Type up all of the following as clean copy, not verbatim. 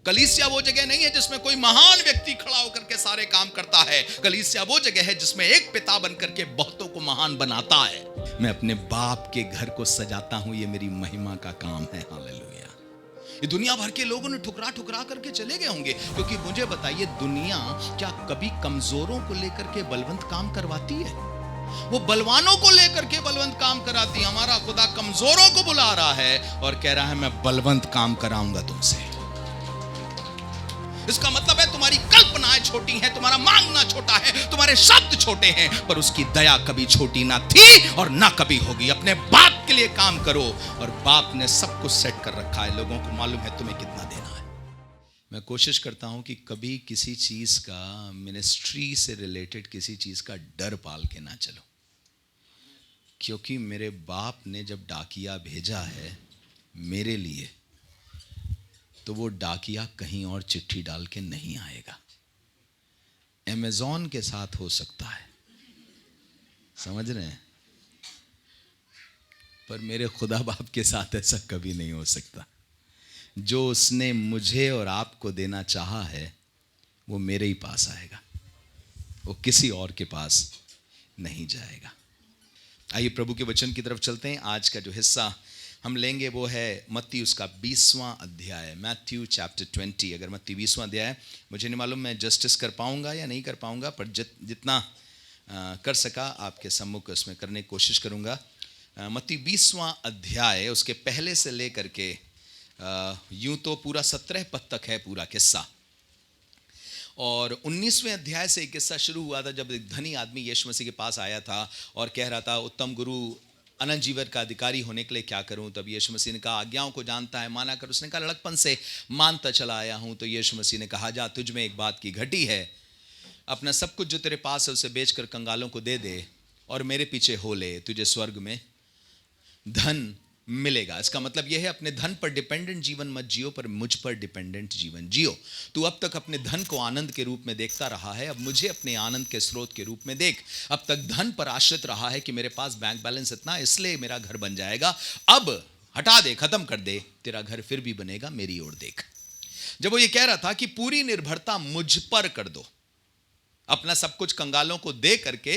कलीसिया वो जगह नहीं है जिसमें कोई महान व्यक्ति खड़ा होकर के सारे काम करता है। कलीसिया वो जगह है जिसमें एक पिता बनकर के बहुतों को महान बनाता है। मैं अपने बाप के घर को सजाता हूं, ये मेरी महिमा का काम है। हालेलुया। ये दुनिया भर के लोगों ने ठुकरा ठुकरा करके चले गए होंगे, क्योंकि मुझे बताइए, दुनिया क्या कभी कमजोरों को लेकर के बलवंत काम करवाती है? वो बलवानों को लेकर के बलवंत काम कराती है। हमारा खुदा कमजोरों को बुला रहा है और कह रहा है मैं बलवंत काम कराऊंगा तुमसे। इसका मतलब है तुम्हारी कल्पनाएं छोटी हैं, तुम्हारा मांगना छोटा है, तुम्हारे शब्द छोटे हैं, पर उसकी दया कभी छोटी ना थी और ना कभी होगी। अपने बाप के लिए काम करो, और बाप ने सब कुछ सेट कर रखा है। लोगों को मालूम है तुम्हें कितना देना है। मैं कोशिश करता हूं कि कभी किसी चीज का, मिनिस्ट्री से रिलेटेड किसी चीज का डर पाल के ना चलो, क्योंकि मेरे बाप ने जब डाकिया भेजा है मेरे लिए, तो वो डाकिया कहीं और चिट्ठी डाल के नहीं आएगा। अमेज़न के साथ हो सकता है, समझ रहे हैं, पर मेरे खुदा बाप के साथ ऐसा कभी नहीं हो सकता। जो उसने मुझे और आपको देना चाहा है वो मेरे ही पास आएगा, वो किसी और के पास नहीं जाएगा। आइए प्रभु के वचन की तरफ चलते हैं। आज का जो हिस्सा हम लेंगे वो है मत्ती उसका 20वां अध्याय, मैथ्यू चैप्टर 20। अगर मत्ती 20वां अध्याय, मुझे नहीं मालूम मैं जस्टिस कर पाऊंगा या नहीं कर पाऊंगा, पर जितना कर सका आपके सम्मुख उसमें करने की कोशिश करूंगा। मत्ती 20वां अध्याय, उसके पहले से लेकर के यूं तो पूरा 17 पद तक है पूरा किस्सा, और 19वें अध्याय से एक किस्सा शुरू हुआ था जब एक धनी आदमी यीशु मसीह के पास आया था और कह रहा था, उत्तम गुरु, अनंत जीवन का अधिकारी होने के लिए क्या करूं? तब यीशु मसीह ने कहा, आज्ञाओं को जानता है, माना कर। उसने कहा, लड़कपन से मानता चला आया हूं। तो यीशु मसीह ने कहा, जा, तुझ में एक बात की घटी है, अपना सब कुछ जो तेरे पास है उसे बेचकर कंगालों को दे दे और मेरे पीछे हो ले, तुझे स्वर्ग में धन मिलेगा। इसका मतलब यह है, अपने धन पर डिपेंडेंट जीवन मत जियो, पर मुझ पर डिपेंडेंट जीवन जियो। तू अब तक अपने धन को आनंद के रूप में देखता रहा है, अब मुझे अपने आनंद के स्रोत के रूप में देख। अब तक धन पर आश्रित रहा है कि मेरे पास बैंक बैलेंस इतना, इसलिए मेरा घर बन जाएगा। अब हटा दे, खत्म कर दे, तेरा घर फिर भी बनेगा, मेरी ओर देख। जब वो ये कह रहा था कि पूरी निर्भरता मुझ पर कर दो, अपना सब कुछ कंगालों को दे करके,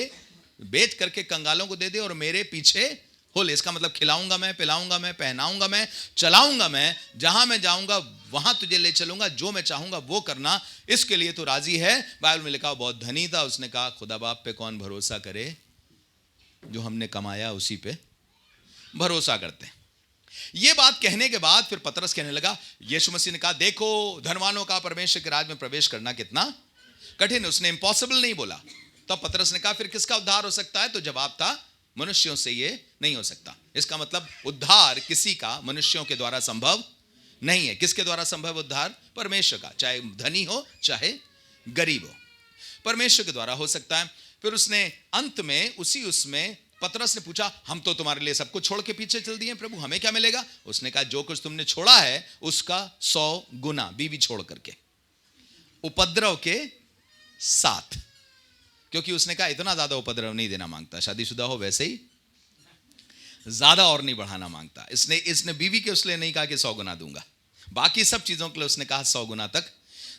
बेच करके कंगालों को दे दे और मेरे पीछे हो ले। इसका मतलब खिलाऊंगा मैं, पिलाऊंगा मैं, पहनाऊंगा मैं, चलाऊंगा मैं, जहां मैं जाऊंगा वहां तुझे ले चलूंगा, जो मैं चाहूंगा वो करना। इसके लिए तो राजी है। बाइबल में लिखा, बहुत धनी था, उसने कहा, खुदा बाप पे कौन भरोसा करे, जो हमने कमाया उसी पे भरोसा करते हैं। ये बात कहने के बाद फिर पतरस कहने लगा, यीशु मसीह ने कहा, देखो धनवानों का परमेश्वर के राज में प्रवेश करना कितना कठिन है। उसने इम्पॉसिबल नहीं बोला। तब पतरस ने कहा, फिर किसका उद्धार हो सकता है? तो जवाब था, मनुष्यों से ये नहीं हो सकता। इसका मतलब उद्धार किसी का मनुष्यों के द्वारा संभव नहीं है। किसके द्वारा संभव उद्धार? परमेश्वर का, चाहे धनी हो चाहे गरीब हो, परमेश्वर के द्वारा हो सकता है। फिर उसने अंत में उसमें पतरस ने पूछा, हम तो तुम्हारे लिए सब कुछ छोड़ के पीछे चल दिए प्रभु, हमें क्या मिलेगा? उसने कहा, जो कुछ तुमने छोड़ा है उसका 100 गुना, बीवी छोड़ करके, उपद्रव के साथ। क्योंकि उसने कहा, इतना ज्यादा उपद्रव नहीं देना मांगता, शादीशुदा हो वैसे ही ज्यादा और नहीं बढ़ाना मांगता। इसने बीवी के उसलिए नहीं कहा कि 100 गुना दूंगा, बाकी सब चीजों के लिए उसने कहा 100 गुना तक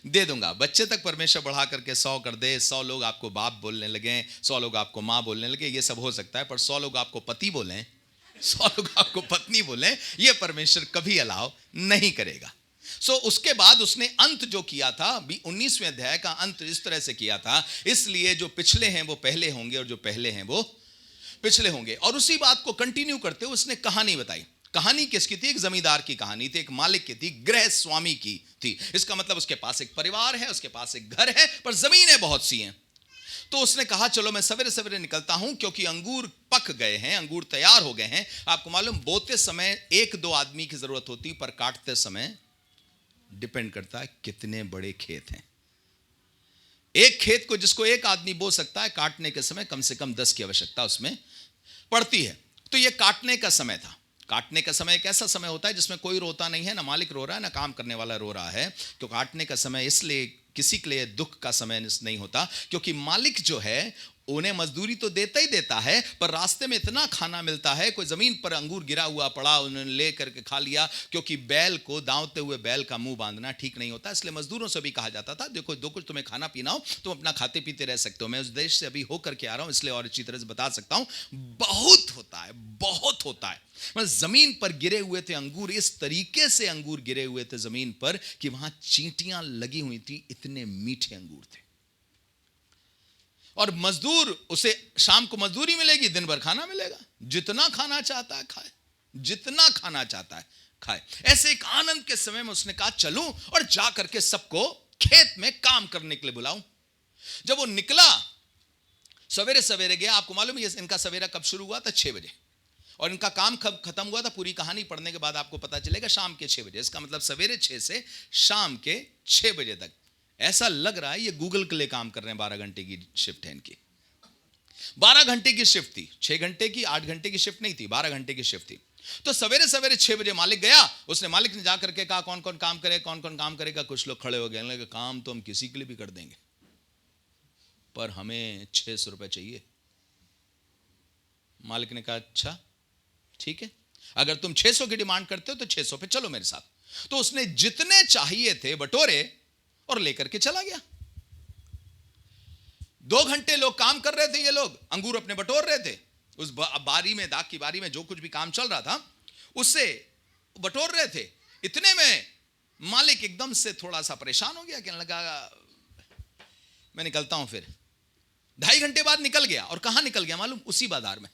दे दूंगा। बच्चे तक परमेश्वर बढ़ा करके 100 कर दे, 100 लोग आपको बाप बोलने लगे, 100 लोग आपको माँ बोलने लगे, ये सब हो सकता है, पर 100 लोग आपको पति बोलें, 100 लोग आपको पत्नी बोलें, ये परमेश्वर कभी अलाउ नहीं करेगा। उसके बाद उसने अंत जो किया था, 19वें अध्याय का अंत इस तरह से किया था, इसलिए जो पिछले हैं वो पहले होंगे और जो पहले हैं वो पिछले होंगे। और उसी बात को कंटिन्यू करते हुए उसने कहानी बताई। कहानी किसकी थी? एक जमींदार की कहानी थी, एक मालिक की थी, गृह स्वामी की थी। इसका मतलब उसके पास एक परिवार है, उसके पास एक घर है, पर जमीनें बहुत सी हैं। तो उसने कहा, चलो मैं सवेरे सवेरे निकलता हूं, क्योंकि अंगूर पक गए हैं, अंगूर तैयार हो गए हैं। आपको मालूम, बोते समय 1-2 आदमी की जरूरत होती, पर काटते समय डिपेंड करता है कितने बड़े खेत हैं। एक खेत को जिसको एक आदमी बो सकता है, काटने के समय कम से कम 10 की आवश्यकता उसमें पड़ती है। तो यह काटने का समय था। काटने का समय एक ऐसा समय होता है जिसमें कोई रोता नहीं है, ना मालिक रो रहा है ना काम करने वाला रो रहा है। तो काटने का समय इसलिए किसी के लिए दुख का समय नहीं होता, क्योंकि मालिक जो है उन्हें मजदूरी तो देता ही देता है, पर रास्ते में इतना खाना मिलता है, कोई जमीन पर अंगूर गिरा हुआ पड़ा उन्होंने ले करके खा लिया, क्योंकि बैल को, दांवते हुए बैल का मुंह बांधना ठीक नहीं होता, इसलिए मजदूरों से भी कहा जाता था देखो दो कुछ तुम्हें खाना पीना हो तुम अपना खाते पीते रह सकते हो। मैं उस देश से अभी होकर के आ रहा हूं, इसलिए और अच्छी तरह से बता सकता हूं, बहुत होता है, बहुत होता है। मतलब जमीन पर गिरे हुए थे अंगूर, इस तरीके से अंगूर गिरे हुए थे जमीन पर कि वहां चींटियां लगी हुई थी, इतने मीठे अंगूर थे। और मजदूर, उसे शाम को मजदूरी मिलेगी, दिन भर खाना मिलेगा, जितना खाना चाहता है खाए, जितना खाना चाहता है खाए। ऐसे एक आनंद के समय में उसने कहा चलूं और जा करके सबको खेत में काम करने के लिए बुलाऊं। जब वो निकला, सवेरे सवेरे गया, आपको मालूम है इनका सवेरा कब शुरू हुआ था? 6 बजे, और इनका काम कब खत्म हुआ था? पूरी कहानी पढ़ने के बाद आपको पता चलेगा, शाम के 6 बजे। इसका मतलब सवेरे 6 से शाम के 6 बजे तक। ऐसा लग रहा है ये गूगल के लिए काम कर रहे हैं। 12 घंटे की शिफ्ट है इनकी, 12 घंटे की शिफ्ट थी, 6 घंटे की, 8 घंटे की शिफ्ट नहीं थी, 12 घंटे की शिफ्ट थी। तो सवेरे सवेरे 6 बजे मालिक गया, उसने मालिक ने जाकर के कहा कौन कौन काम करे, कौन कौन काम करेगा। कुछ लोग खड़े हो गए, लगे काम तो हम किसी के लिए भी कर देंगे, पर हमें 600 रुपए चाहिए। मालिक ने कहा अच्छा ठीक है, अगर तुम 600 की डिमांड करते हो तो 600 पे चलो मेरे साथ। तो उसने जितने चाहिए थे बटोरे और लेकर के चला गया। 2 घंटे लोग काम कर रहे थे, ये लोग अंगूर अपने बटोर रहे थे। उस बारी में, दाग की बारी में जो कुछ भी काम चल रहा था उससे बटोर रहे थे। इतने में मालिक एकदम से थोड़ा सा परेशान हो गया, कहने लगा मैं निकलता हूं। फिर 2.5 घंटे बाद निकल गया, और कहां निकल गया मालूम? उसी बाजार में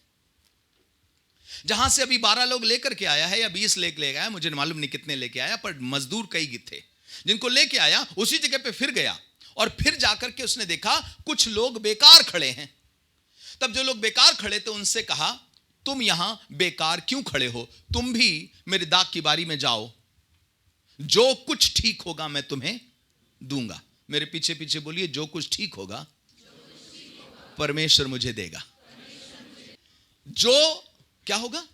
जहां से अभी 12 लोग लेकर के आया है, या 20 लेके आया, मुझे मालूम नहीं कितने लेके आया, पर मजदूर कई थे जिनको लेके आया। उसी जगह पे फिर गया, और फिर जाकर के उसने देखा कुछ लोग बेकार खड़े हैं। तब जो लोग बेकार खड़े थे उनसे कहा तुम यहां बेकार क्यों खड़े हो, तुम भी मेरे दाग की बारी में जाओ, जो कुछ ठीक होगा मैं तुम्हें दूंगा। मेरे पीछे पीछे बोलिए, जो कुछ ठीक होगा परमेश्वर मुझे देगा। जो क्या होगा?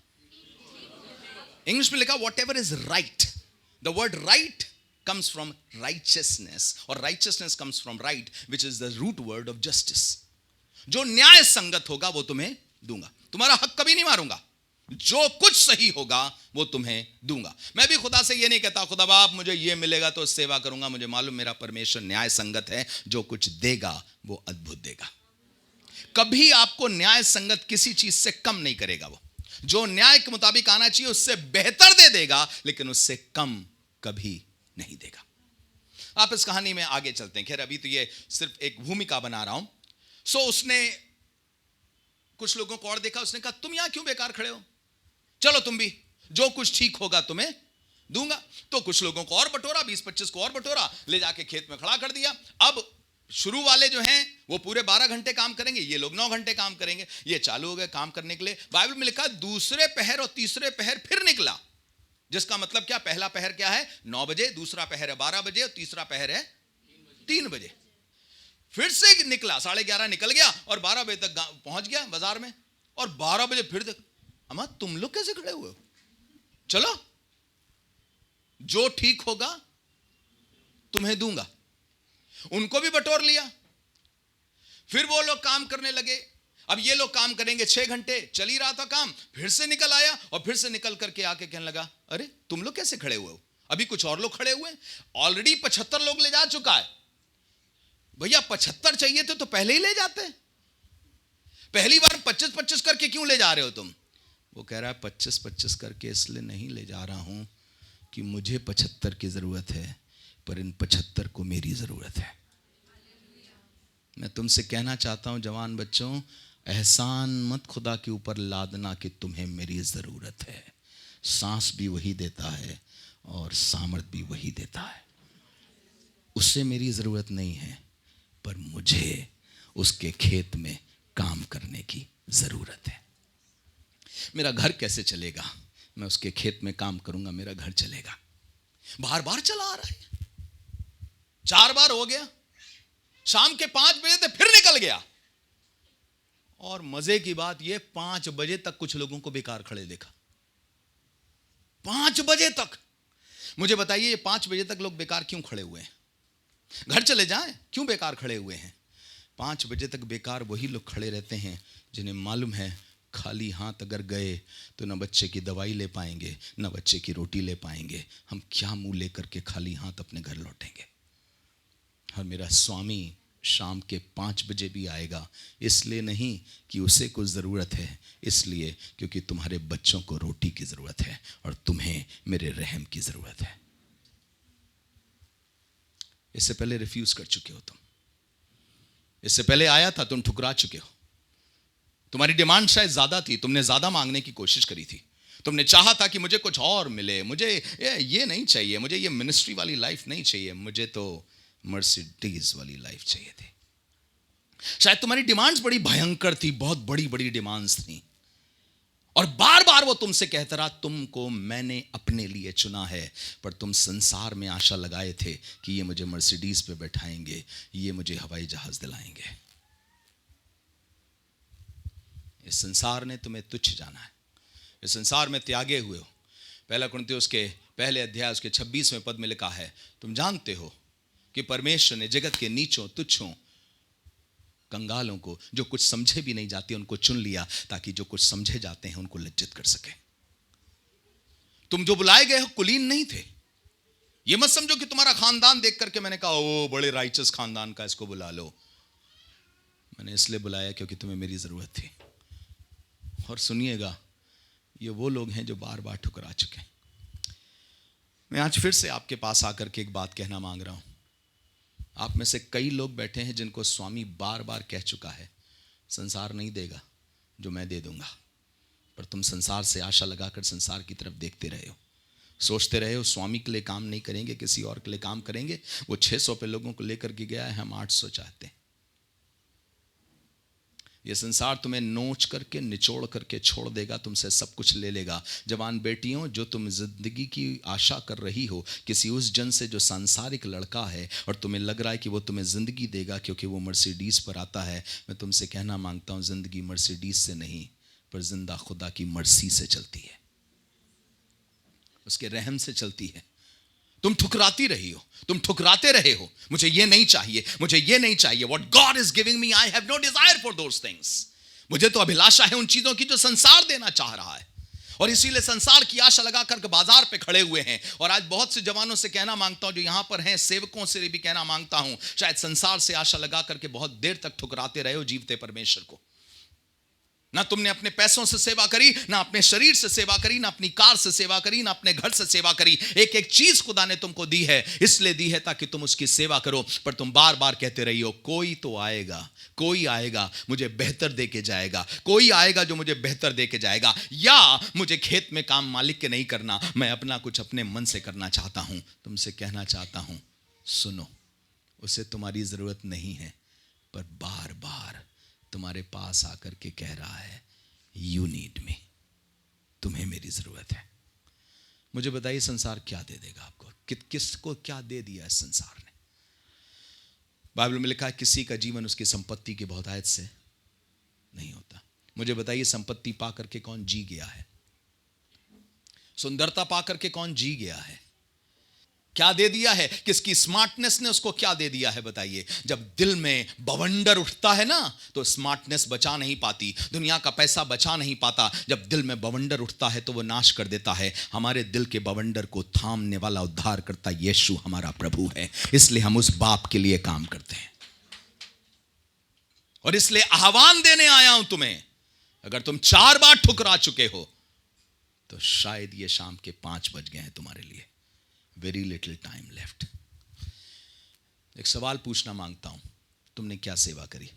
इंग्लिश में लिखा what ever is right. The word right comes from righteousness, or righteousness comes from right, which is the root word of justice. जो न्याय संगत होगा वो तुम्हें दूंगा, तुम्हारा हक कभी नहीं मारूंगा, जो कुछ सही होगा वो तुम्हें दूंगा। मैं भी खुदा से ये नहीं कहता खुदा बाप मुझे ये मिलेगा तो सेवा करूंगा, मुझे मालूम मेरा परमेश्वर न्याय संगत है, जो कुछ देगा वो अद्भुत देगा। कभी आपको न्याय संगत किसी चीज से कम नहीं करेगा। वो जो न्याय के मुताबिक आना चाहिए उससे बेहतर दे देगा, लेकिन उससे कम कभी नहीं देगा। आप इस कहानी में आगे चलते हैं। खैर अभी तो ये सिर्फ एक भूमिका बना रहा हूं। सो उसने कुछ लोगों को और देखा, उसने कहा तुम यहां क्यों बेकार खड़े हो, चलो तुम भी, जो कुछ ठीक होगा तुम्हें दूंगा। तो कुछ लोगों को और बटोरा, 20-25 को और बटोरा, ले जाके खेत में खड़ा कर दिया। अब शुरू वाले जो हैं वो पूरे 12 घंटे काम करेंगे, ये लोग 9 घंटे काम करेंगे। ये चालू हो गए काम करने के लिए। बाइबल में लिखा दूसरे पहर और तीसरे पहर फिर निकला, जिसका मतलब क्या? पहला पहर क्या है? 9 बजे, दूसरा पहर है 12 बजे, और तीसरा पहर है 3 बजे। फिर से निकला, 11:30 निकल गया और 12 बजे तक पहुंच गया बाजार में। और 12 बजे फिर देख, अम्मा तुम लोग कैसे खड़े हुए हो, चलो जो ठीक होगा तुम्हें दूंगा। उनको भी बटोर लिया। फिर वो लोग काम करने लगे। अब ये लोग काम करेंगे 6 घंटे, चल ही रहा था काम। फिर से निकल आया, और फिर से निकल करके आके कहने लगा अरे तुम लोग कैसे खड़े हुए हो, अभी कुछ और लोग खड़े हुए हैं, ऑलरेडी 75 लोग ले जा चुका है। भैया 75 चाहिए थे तो पहले ही ले जाते, पहली बार 25-25 करके क्यों ले जा रहे हो तुम? वो कह रहा है 25-25 करके इसलिए नहीं ले जा रहा हूं कि मुझे 75 की जरूरत है, पर इन 75 को मेरी जरूरत है। मैं तुमसे कहना चाहता हूं जवान बच्चों, एहसान मत खुदा के ऊपर लादना कि तुम्हें मेरी ज़रूरत है। सांस भी वही देता है और सामर्थ भी वही देता है। उससे मेरी ज़रूरत नहीं है, पर मुझे उसके खेत में काम करने की ज़रूरत है। मेरा घर कैसे चलेगा? मैं उसके खेत में काम करूंगा, मेरा घर चलेगा। बार बार चला आ रहा है, 4 बार हो गया। शाम के 5 बजे थे, फिर निकल गया। और मजे की बात यह, 5 बजे तक कुछ लोगों को बेकार खड़े देखा। 5 बजे तक। मुझे बताइए, 5 बजे तक लोग बेकार क्यों खड़े हुए हैं? घर चले जाएं, क्यों बेकार खड़े हुए हैं? 5 बजे तक बेकार वही लोग खड़े रहते हैं जिन्हें मालूम है खाली हाथ अगर गए तो न बच्चे की दवाई ले पाएंगे, न बच्चे की रोटी ले पाएंगे। हम क्या मुंह लेकर के खाली हाथ अपने घर लौटेंगे? और मेरा स्वामी शाम के 5 बजे भी आएगा, इसलिए नहीं कि उसे कुछ ज़रूरत है, इसलिए क्योंकि तुम्हारे बच्चों को रोटी की ज़रूरत है और तुम्हें मेरे रहम की ज़रूरत है। इससे पहले रिफ्यूज़ कर चुके हो तुम, इससे पहले आया था, तुम ठुकरा चुके हो। तुम्हारी डिमांड शायद ज़्यादा थी, तुमने ज़्यादा मांगने की कोशिश करी थी, तुमने चाहा था कि मुझे कुछ और मिले, मुझे ये नहीं चाहिए, मुझे ये मिनिस्ट्री वाली लाइफ नहीं चाहिए, मुझे तो मर्सिडीज वाली लाइफ चाहिए थी। शायद तुम्हारी डिमांड्स बड़ी भयंकर थी, बहुत बड़ी बड़ी डिमांड्स थी, और बार बार वो तुमसे कहता रहा तुमको मैंने अपने लिए चुना है, पर तुम संसार में आशा लगाए थे कि ये मुझे मर्सिडीज पे बैठाएंगे, ये मुझे हवाई जहाज दिलाएंगे। इस संसार ने तुम्हें तुच्छ जाना है, इस संसार में त्यागे हुए हो। 1 कुरिन्थियों के पहले अध्याय उसके 26वें पद में लिखा है, तुम जानते हो कि परमेश्वर ने जगत के नीचों तुच्छों कंगालों को, जो कुछ समझे भी नहीं जाते, उनको चुन लिया ताकि जो कुछ समझे जाते हैं उनको लज्जित कर सके। तुम जो बुलाए गए हो कुलीन नहीं थे। ये मत समझो कि तुम्हारा खानदान देख करके मैंने कहा ओ बड़े राइचस खानदान का, इसको बुला लो। मैंने इसलिए बुलाया क्योंकि तुम्हें मेरी जरूरत थी। और सुनिएगा, ये वो लोग हैं जो बार बार ठुकरा चुके हैं। मैं आज फिर से आपके पास आकर के एक बात कहना मांग रहा हूं। आप में से कई लोग बैठे हैं जिनको स्वामी बार बार कह चुका है, संसार नहीं देगा जो मैं दे दूंगा, पर तुम संसार से आशा लगाकर संसार की तरफ देखते रहे हो, सोचते रहे हो स्वामी के लिए काम नहीं करेंगे, किसी और के लिए काम करेंगे। वो 600 पे लोगों को लेकर के गया है, हम 800 चाहते हैं। ये संसार तुम्हें नोच करके निचोड़ करके छोड़ देगा, तुमसे सब कुछ ले लेगा। जवान बेटियों, जो तुम जिंदगी की आशा कर रही हो किसी उस जन से जो सांसारिक लड़का है और तुम्हें लग रहा है कि वो तुम्हें जिंदगी देगा क्योंकि वो मर्सिडीज पर आता है, मैं तुमसे कहना मांगता हूं, जिंदगी मर्सिडीज से नहीं, पर जिंदा खुदा की मर्सी से चलती है, उसके रहम से चलती है। तुम ठुकराती रही हो, तुम ठुकराते रहे हो, मुझे ये नहीं चाहिए, मुझे ये नहीं चाहिए। What God is giving me, I have no desire for those things. मुझे तो अभिलाषा है उन चीजों की जो संसार देना चाह रहा है, और इसीलिए संसार की आशा लगा करके बाजार पे खड़े हुए हैं। और आज बहुत से जवानों से कहना मांगता हूं, जो यहां पर हैं, सेवकों से भी कहना मांगता हूं, शायद संसार से आशा लगा करके बहुत देर तक ठुकराते रहे हो जीवते परमेश्वर को। ना तुमने अपने पैसों से सेवा करी, ना अपने शरीर से सेवा करी, ना अपनी कार से सेवा करी, ना अपने घर से सेवा करी। एक एक चीज खुदा ने तुमको दी है, इसलिए दी है ताकि तुम उसकी सेवा करो, पर तुम बार बार कहते रही हो कोई तो आएगा, कोई आएगा मुझे बेहतर दे के जाएगा, कोई आएगा जो मुझे बेहतर दे के जाएगा, या मुझे खेत में काम मालिक के नहीं करना, मैं अपना कुछ अपने मन से करना चाहता हूं। तुमसे कहना चाहता हूं, सुनो, उसे तुम्हारी जरूरत नहीं है, पर बार बार तुम्हारे पास आकर के कह रहा है यू नीड मी, तुम्हें मेरी जरूरत है। मुझे बताइए संसार क्या दे देगा आपको? किसको क्या दे दिया है संसार ने? बाइबल में लिखा है किसी का जीवन उसकी संपत्ति की बहुतायत से नहीं होता। मुझे बताइए संपत्ति पा करके कौन जी गया है? सुंदरता पा करके कौन जी गया है? क्या दे दिया है? किसकी स्मार्टनेस ने उसको क्या दे दिया है? बताइए। जब दिल में बवंडर उठता है ना, तो स्मार्टनेस बचा नहीं पाती, दुनिया का पैसा बचा नहीं पाता। जब दिल में बवंडर उठता है तो वो नाश कर देता है। हमारे दिल के बवंडर को थामने वाला उद्धार करता यीशु हमारा प्रभु है, इसलिए हम उस बाप के लिए काम करते हैं। और इसलिए आह्वान देने आया हूं तुम्हें, अगर तुम 4 बार ठुकरा चुके हो तो शायद ये शाम के 5 बज गए हैं तुम्हारे लिए। Very little time left. एक सवाल पूछना मांगता हूं, तुमने क्या सेवा करी?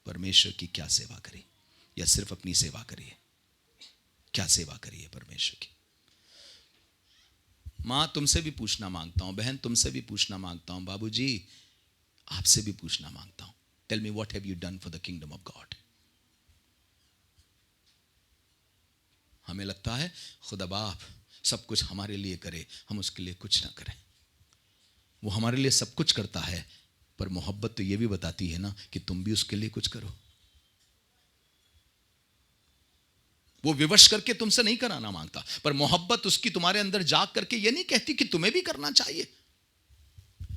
परमेश्वर की क्या सेवा करी, या सिर्फ अपनी सेवा करी है? क्या सेवा करी है परमेश्वर की? मां, तुमसे भी पूछना मांगता हूं, बहन तुमसे भी पूछना मांगता हूं, बाबूजी आपसे भी पूछना मांगता हूं, tell me what have you done for the kingdom of God? हमें लगता है खुदा बाप सब कुछ हमारे लिए करे, हम उसके लिए कुछ ना करें। वो हमारे लिए सब कुछ करता है, पर मोहब्बत तो ये भी बताती है ना कि तुम भी उसके लिए कुछ करो। वो विवश करके तुमसे नहीं कराना मांगता, पर मोहब्बत उसकी तुम्हारे अंदर जाग करके ये नहीं कहती कि तुम्हें भी करना चाहिए।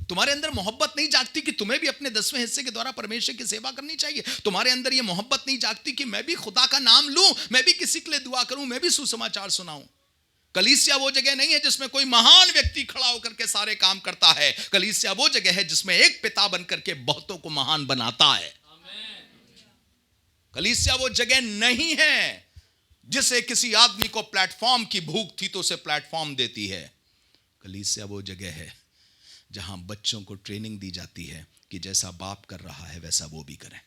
तुम्हारे अंदर मोहब्बत नहीं जागती कि तुम्हें भी अपने 10वें हिस्से के द्वारा परमेश्वर की सेवा करनी चाहिए। तुम्हारे अंदर यह मोहब्बत नहीं जागती कि मैं भी खुदा का नाम लूं, मैं भी किसी के लिए दुआ करूं, मैं भी सुसमाचार सुनाऊं। कलीसिया वो जगह नहीं है जिसमें कोई महान व्यक्ति खड़ा होकर के सारे काम करता है। कलीसिया वो जगह है जिसमें एक पिता बनकर के बहुतों को महान बनाता है। कलीसिया वो जगह नहीं है जिसे किसी आदमी को प्लेटफॉर्म की भूख थी तो उसे प्लेटफॉर्म देती है। कलीसिया वो जगह है जहां बच्चों को ट्रेनिंग दी जाती है कि जैसा बाप कर रहा है वैसा वो भी करें।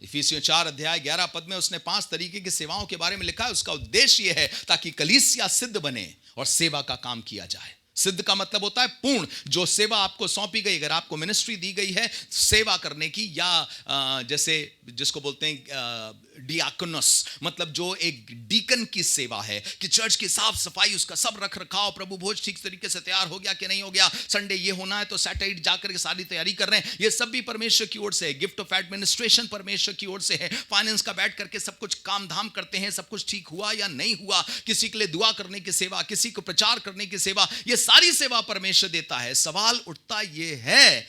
इफिसियों 4 अध्याय 11 पद में उसने 5 तरीके की सेवाओं के बारे में लिखा है। उसका उद्देश्य यह है ताकि कलीसिया सिद्ध बने और सेवा का काम किया जाए। सिद्ध का मतलब होता है पूर्ण। जो सेवा आपको सौंपी गई, अगर आपको मिनिस्ट्री दी गई है सेवा करने की, या जैसे जिसको बोलते हैं डियाकोनस, मतलब जो एक डीकन की सेवा है कि चर्च की साफ सफाई, उसका सब रख रखाव, प्रभु भोज ठीक तरीके से तैयार हो गया कि नहीं हो गया, संडे ये होना है तो सैटरडे जाकर के सारी तैयारी कर रहे हैं, ये सब भी परमेश्वर की ओर से है। गिफ्ट ऑफ एडमिनिस्ट्रेशन परमेश्वर की ओर से है। फाइनेंस का बैठ करके सब कुछ काम धाम करते हैं, सब कुछ ठीक हुआ या नहीं हुआ, किसी के लिए दुआ करने की सेवा, किसी को प्रचार करने की सेवा, ये सारी सेवा परमेश्वर देता है। सवाल उठता यह है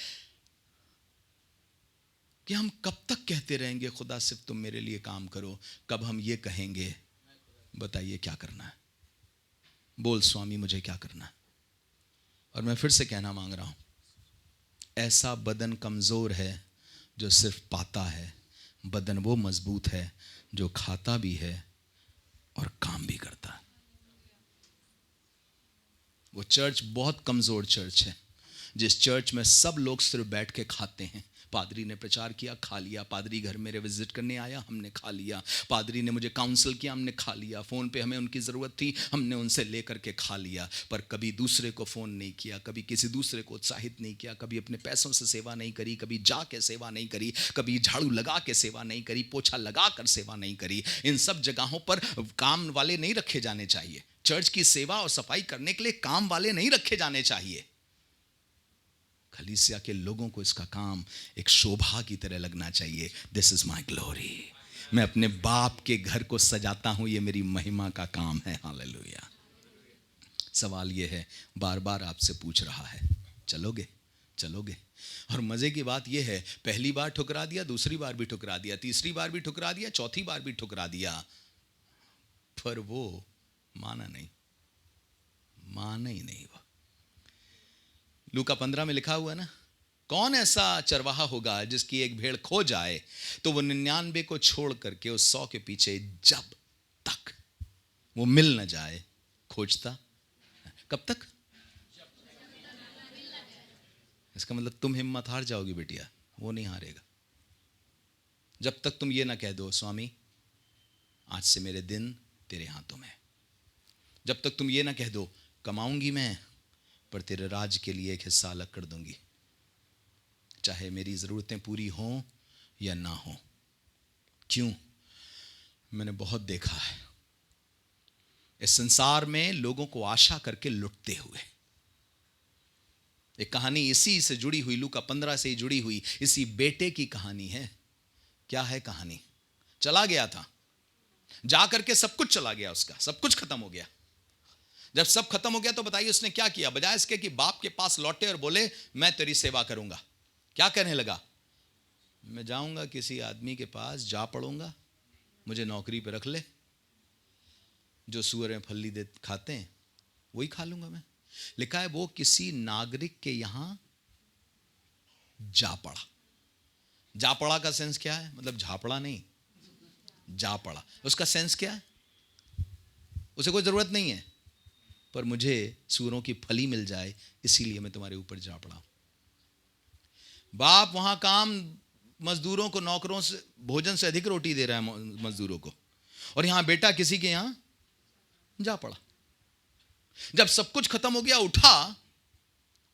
कि हम कब तक कहते रहेंगे खुदा सिर्फ तुम मेरे लिए काम करो, कब हम ये कहेंगे बताइए क्या करना है, बोल स्वामी मुझे क्या करना है। और मैं फिर से कहना मांग रहा हूं, ऐसा बदन कमजोर है जो सिर्फ पाता है, बदन वो मजबूत है जो खाता भी है और काम भी करता है। वो चर्च बहुत कमजोर चर्च है जिस चर्च में सब लोग सिर्फ बैठ के खाते हैं। पादरी ने प्रचार किया, खा लिया, पादरी घर मेरे विजिट करने आया, हमने खा लिया, पादरी ने मुझे काउंसिल किया, हमने खा लिया, फ़ोन पे हमें उनकी ज़रूरत थी, हमने उनसे लेकर के खा लिया, पर कभी दूसरे को फ़ोन नहीं किया, कभी किसी दूसरे को उत्साहित नहीं किया, कभी अपने पैसों से सेवा नहीं करी, कभी जा के सेवा नहीं करी, कभी झाड़ू लगा के सेवा नहीं करी, पोछा लगा कर सेवा नहीं करी। इन सब जगहों पर काम वाले नहीं रखे जाने चाहिए। चर्च की सेवा और सफाई करने के लिए काम वाले नहीं रखे जाने चाहिए। कलीसिया के लोगों को इसका काम एक शोभा की तरह लगना चाहिए। This is my glory. मैं अपने बाप के घर को सजाता हूं, ये मेरी महिमा का काम है। हालेलुया। सवाल ये है, बार बार आपसे पूछ रहा है, चलोगे चलोगे? और मजे की बात यह है, पहली बार ठुकरा दिया, दूसरी बार भी ठुकरा दिया, तीसरी बार भी ठुकरा दिया, चौथी बार भी ठुकरा दिया, पर वो माना नहीं, माना ही नहीं। वो लूका 15 में लिखा हुआ है ना, कौन ऐसा चरवाहा होगा जिसकी एक भेड़ खो जाए तो वो 99 को छोड़ करके उस 100 के पीछे जब तक वो मिल न जाए खोजता। कब तक? इसका मतलब तुम हिम्मत हार जाओगी बेटिया, वो नहीं हारेगा। जब तक तुम ये ना कह दो स्वामी आज से मेरे दिन तेरे हाथों में। जब तक तुम ये ना कह दो कमाऊंगी मैं पर तेरे राज के लिए एक हिस्सा अलग कर दूंगी, चाहे मेरी ज़रूरतें पूरी हों या ना हों। क्यों? मैंने बहुत देखा है इस संसार में लोगों को आशा करके लुटते हुए। एक कहानी इसी से जुड़ी हुई, लूका 15 से ही जुड़ी हुई, इसी बेटे की कहानी है। क्या है कहानी? चला गया था, जा करके सब कुछ चला गया, उसका सब कुछ खत्म हो गया। जब सब खत्म हो गया तो बताइए उसने क्या किया? बजाय इसके कि बाप के पास लौटे और बोले मैं तेरी सेवा करूंगा, क्या कहने लगा? मैं जाऊंगा किसी आदमी के पास, जा पड़ूंगा, मुझे नौकरी पे रख ले, जो सुअर में फल्ली दे खाते हैं वही खा लूंगा मैं। लिखा है वो किसी नागरिक के यहां जा पड़ा। जा पड़ा का सेंस क्या है? मतलब झापड़ा नहीं, जा पड़ा। उसका सेंस क्या है? उसे कोई जरूरत नहीं है पर मुझे सूरों की फली मिल जाए इसीलिए मैं तुम्हारे ऊपर जा पड़ा। बाप वहां काम मजदूरों को, नौकरों से भोजन से अधिक रोटी दे रहा है मजदूरों को, और यहां बेटा किसी के यहां जा पड़ा। जब सब कुछ खत्म हो गया उठा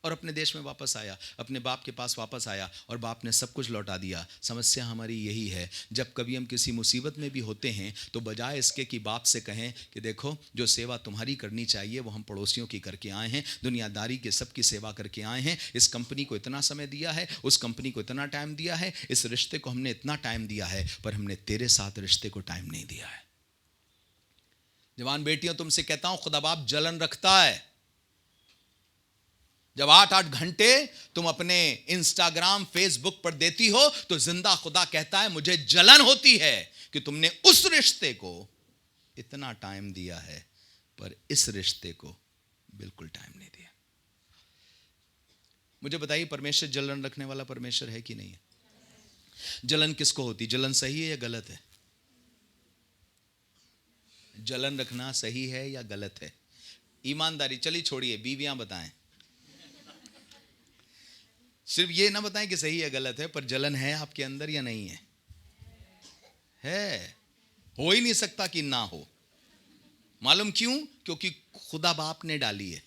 और अपने देश में वापस आया, अपने बाप के पास वापस आया और बाप ने सब कुछ लौटा दिया। समस्या हमारी यही है, जब कभी हम किसी मुसीबत में भी होते हैं तो बजाय इसके कि बाप से कहें कि देखो जो सेवा तुम्हारी करनी चाहिए वो हम पड़ोसियों की करके आए हैं, दुनियादारी के सबकी सेवा करके आए हैं, इस कंपनी को इतना समय दिया है, उस कंपनी को इतना टाइम दिया है, इस रिश्ते को हमने इतना टाइम दिया है, पर हमने तेरे साथ रिश्ते को टाइम नहीं दिया है। जवान बेटियों तुमसे कहता हूं खुदा बाप जलन रखता है। जब 8-8 घंटे तुम अपने इंस्टाग्राम फेसबुक पर देती हो तो जिंदा खुदा कहता है मुझे जलन होती है कि तुमने उस रिश्ते को इतना टाइम दिया है पर इस रिश्ते को बिल्कुल टाइम नहीं दिया। मुझे बताइए, परमेश्वर जलन रखने वाला परमेश्वर है कि नहीं है? जलन किसको होती? जलन सही है या गलत है? जलन रखना सही है या गलत है? ईमानदारी, चलिए छोड़िए, बीवियां बताएं, सिर्फ ये ना बताएं कि सही है गलत है, पर जलन है आपके अंदर या नहीं है? है। हो ही नहीं सकता कि ना हो। मालूम क्यों? क्योंकि खुदा बाप ने डाली है।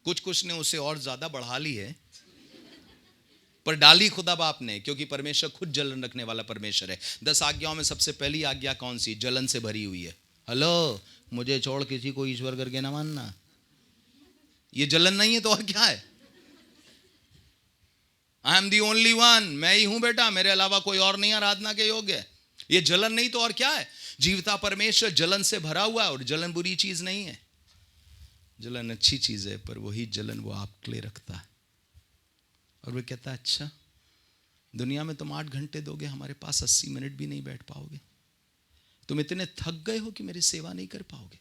कुछ ने उसे और ज्यादा बढ़ा ली है, पर डाली खुदा बाप ने, क्योंकि परमेश्वर खुद जलन रखने वाला परमेश्वर है। 10 आज्ञाओं में सबसे पहली आज्ञा कौन सी? जलन से भरी हुई है। हेलो, मुझे छोड़ किसी को ईश्वर करके ना मानना। ये जलन नहीं है तो और क्या है? I am the only one, मैं ही हूं बेटा, मेरे अलावा कोई और नहीं आराधना के योग्य। ये जलन नहीं तो और क्या है? जीवता परमेश्वर जलन से भरा हुआ है, और जलन बुरी चीज नहीं है, जलन अच्छी चीज है, पर वही जलन वो आपके लिए रखता है। और वो कहता है अच्छा, दुनिया में तुम 8 घंटे दोगे, हमारे पास 80 मिनट भी नहीं बैठ पाओगे। तुम इतने थक गए हो कि मेरी सेवा नहीं कर पाओगे।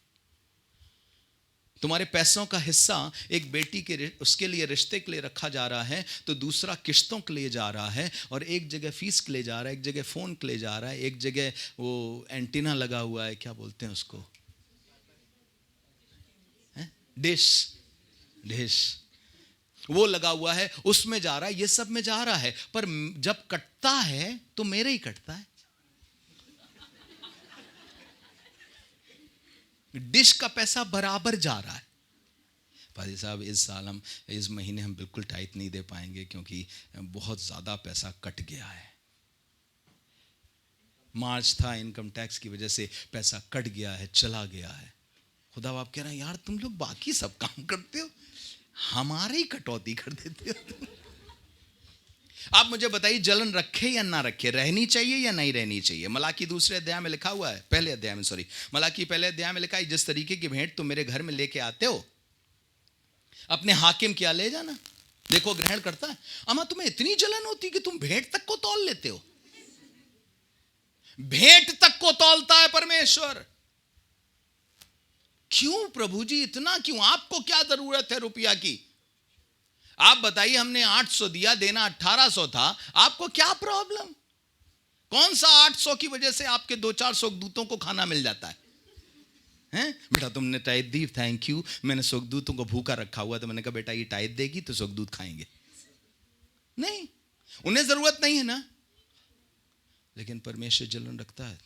तुम्हारे पैसों का हिस्सा एक बेटी के उसके लिए, रिश्ते के लिए रखा जा रहा है, तो दूसरा किश्तों के लिए जा रहा है, और एक जगह फीस के लिए जा रहा है, एक जगह फोन के लिए जा रहा है, एक जगह वो एंटीना लगा हुआ है, क्या बोलते हैं उसको, डिश वो लगा हुआ है, उसमें जा रहा है, ये सब में जा रहा है। पर जब कटता है तो मेरे ही कटता है। डिश का पैसा बराबर जा रहा है। पादी साहब, इस महीने हम बिल्कुल टाइट नहीं दे पाएंगे क्योंकि बहुत ज्यादा पैसा कट गया है। मार्च था, इनकम टैक्स की वजह से पैसा कट गया है, चला गया है। खुदा बाप कह रहे हैं यार तुम लोग बाकी सब काम करते हो, हमारे ही कटौती कर देते हो। आप मुझे बताइए, जलन रखे या ना रखे, रहनी चाहिए या नहीं रहनी चाहिए? मलाकी दूसरे अध्याय में लिखा हुआ है, मलाकी पहले अध्याय में लिखा है, जिस तरीके की भेंट तुम मेरे घर में लेके आते हो, अपने हाकिम क्या ले जाना, देखो ग्रहण करता है। अमा तुम्हें इतनी जलन होती कि तुम भेंट तक को तौल लेते हो। भेंट तक को तौलता है परमेश्वर। क्यों प्रभु जी, इतना क्यों? आपको क्या जरूरत है रुपया की? आप बताइए, हमने 800 दिया, देना 1800 था, आपको क्या प्रॉब्लम? कौन सा 800 की वजह से आपके 2-4 सुखदूतों को खाना मिल जाता है? हैं? बेटा तुमने टाइट दी, थैंक यू। मैंने सुखदूतों को भूखा रखा हुआ, तो मैंने कहा बेटा ये टाइट देगी तो सुखदूत खाएंगे। नहीं, उन्हें जरूरत नहीं है ना। लेकिन परमेश्वर जलन रखता है।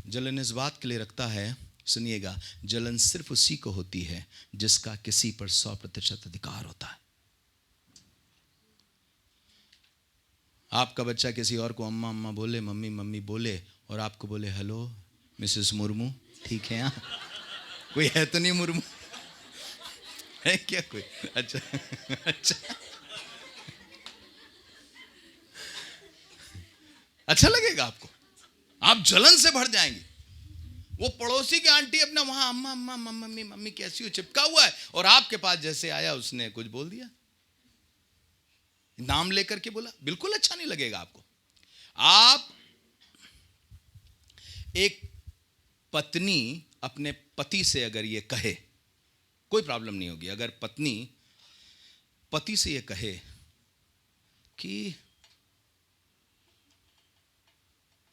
जलन इस बात के लिए रखता है, सुनिएगा, जलन सिर्फ उसी को होती है जिसका किसी पर 100% अधिकार होता है। आपका बच्चा किसी और को अम्मा अम्मा बोले, मम्मी मम्मी बोले, और आपको बोले हेलो मिसेस मुर्मू, ठीक है? यहाँ कोई है तो नहीं मुर्मू? है क्या कोई? अच्छा अच्छा, अच्छा लगेगा आपको? आप जलन से भर जाएंगे। वो पड़ोसी की आंटी अपना वहां अम्मा अम्मा मम्मी मम्मी कैसी हो चिपका हुआ है, और आपके पास जैसे आया उसने कुछ बोल दिया, नाम लेकर के बोला, बिल्कुल अच्छा नहीं लगेगा आपको। आप एक पत्नी अपने पति से अगर ये कहे, कोई प्रॉब्लम नहीं होगी। अगर पत्नी पति से ये कहे कि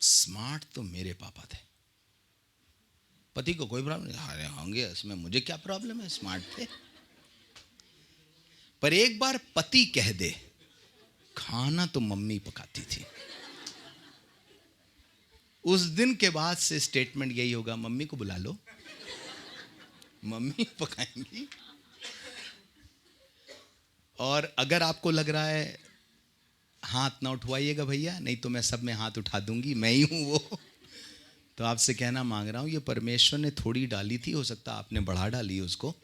स्मार्ट तो मेरे पापा थे, पति को कोई प्रॉब्लम नहीं, अरे होंगे इसमें, मुझे क्या प्रॉब्लम है, स्मार्ट थे। पर एक बार पति कह दे खाना तो मम्मी पकाती थी, उस दिन के बाद से स्टेटमेंट यही होगा, मम्मी को बुला लो, मम्मी पकाएंगी। और अगर आपको लग रहा है हाथ ना उठवाइएगा भैया, नहीं तो मैं सब में हाथ उठा दूंगी, मैं ही हूं वो, तो आपसे कहना मांग रहा हूं, ये परमेश्वर ने थोड़ी डाली थी, हो सकता आपने बढ़ा डाली है उसको,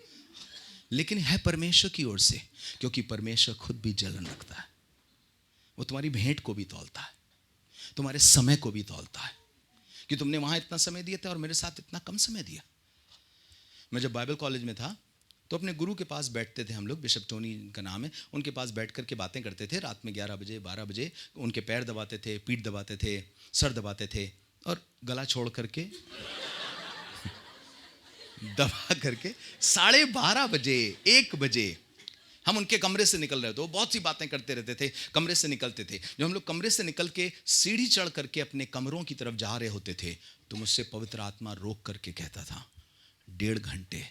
लेकिन है परमेश्वर की ओर से, क्योंकि परमेश्वर खुद भी जलन रखता है। वो तुम्हारी भेंट को भी तौलता है, तुम्हारे समय को भी तौलता है, कि तुमने वहां इतना समय दिया था और मेरे साथ इतना कम समय दिया। मैं जब बाइबल कॉलेज में था तो अपने गुरु के पास बैठते थे हम लोग, बिशप टोनी का नाम है, उनके पास बैठ कर के बातें करते थे रात में 11 बजे 12 बजे। उनके पैर दबाते थे, पीठ दबाते थे, सर दबाते थे और गला छोड़ करके दबा करके 12:30 बजे 1 बजे हम उनके कमरे से निकल रहे थे। वो बहुत सी बातें करते रहते थे, कमरे से निकलते थे। जब हम लोग कमरे से निकल के सीढ़ी चढ़ करके अपने कमरों की तरफ जा रहे होते थे तो मुझसे पवित्र आत्मा रोक करके कहता था, 1.5 घंटे